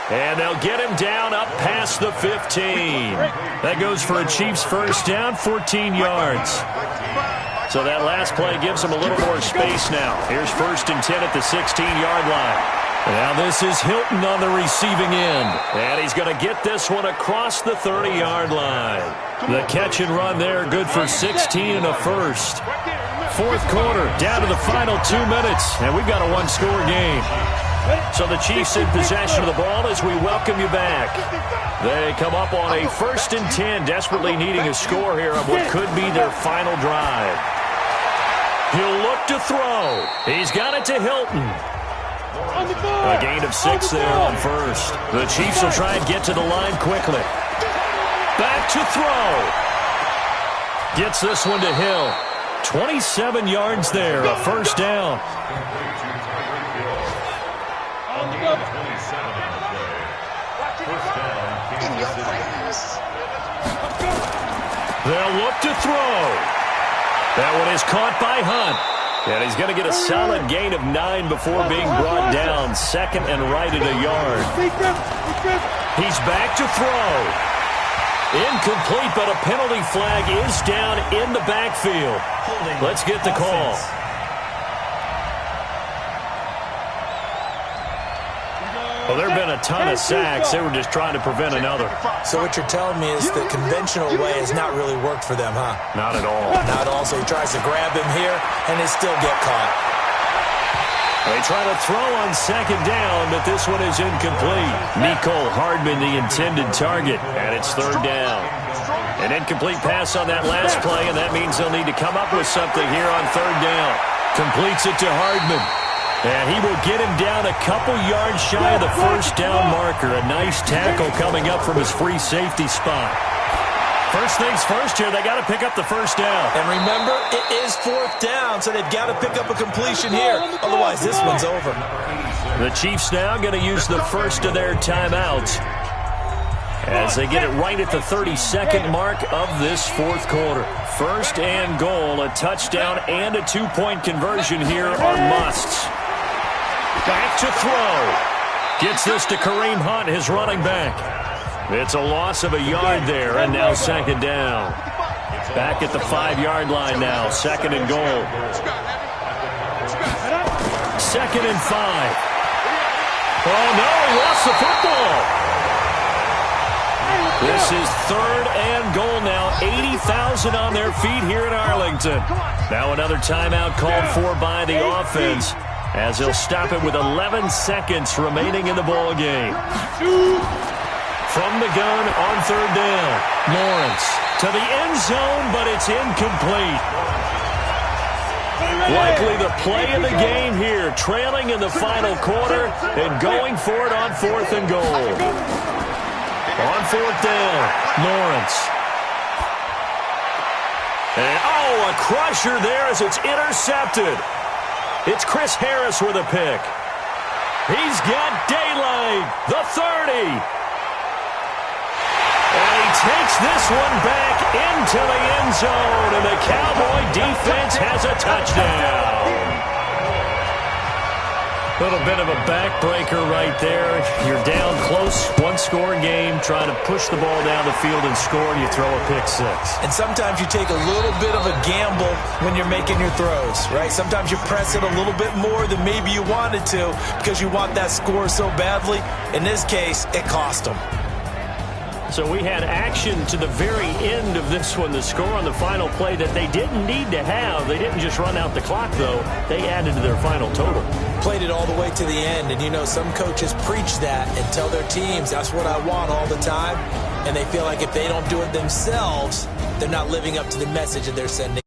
And they'll get him down up past the 15. That goes for a Chiefs first down, 14 yards. So that last play gives them a little more space now. Here's 1st and 10 at the 16-yard line. Now this is Hilton on the receiving end. And he's going to get this one across the 30-yard line. The catch and run there, good for 16 and a first. Fourth quarter, down to the final 2 minutes, and we've got a 1-score game. So the Chiefs in possession of the ball as we welcome you back. They come up on a 1st and 10, desperately needing a score here on what could be their final drive. He'll look to throw. He's got it to Hilton. A gain of 6 there on 1st. The Chiefs will try and get to the line quickly. Back to throw. Gets this one to Hill. 27 yards there, a first down. They'll look to throw. That one is caught by Hunt. And he's going to get a solid gain of 9 before being brought down. Second and right at a yard. He's back to throw. Incomplete, but a penalty flag is down in the backfield. Let's get the call. Well, there have been a ton of sacks. They were just trying to prevent another. So what you're telling me is the conventional way has not really worked for them, huh? Not at all. Not at all. So he tries to grab him here, and they still get caught. They try to throw on second down, but this one is incomplete. Nicole Hardman, the intended target, and it's third down. An incomplete pass on that last play, and that means they'll need to come up with something here on third down. Completes it to Hardman. And he will get him down a couple yards shy of the first down marker. A nice tackle coming up from his free safety spot. First things first here, they got to pick up the first down. And remember, it is fourth down, so they've got to pick up a completion here. Otherwise, this one's over. The Chiefs now going to use the first of their timeouts as they get it right at the 32nd mark of this fourth quarter. First and goal, a touchdown and a two-point conversion here are musts. Back to throw. Gets this to Kareem Hunt, his running back. It's a loss of a yard there, and now second down. Back at the 5-yard line now, second and goal. Second and 5. Oh, no, he lost the football. This is third and goal now. 80,000 on their feet here in Arlington. Now another timeout called for by the offense as they'll stop it with 11 seconds remaining in the ball game. From the gun on third down. Lawrence to the end zone, but it's incomplete. Likely the play of the game here, trailing in the final quarter and going for it on fourth and goal. On fourth down, Lawrence. And, a crusher there as it's intercepted. It's Chris Harris with a pick. He's got daylight, the 30. And he takes this one back into the end zone, and the Cowboy defense has a touchdown. A little bit of a backbreaker right there. You're down close, one-score game, trying to push the ball down the field and score, and you throw a pick six. And sometimes you take a little bit of a gamble when you're making your throws, right? Sometimes you press it a little bit more than maybe you wanted to because you want that score so badly. In this case, it cost them. So we had action to the very end of this one, the score on the final play that they didn't need to have. They didn't just run out the clock, though. They added to their final total. Played it all the way to the end, and you know some coaches preach that and tell their teams, that's what I want all the time, and they feel like if they don't do it themselves, they're not living up to the message that they're sending.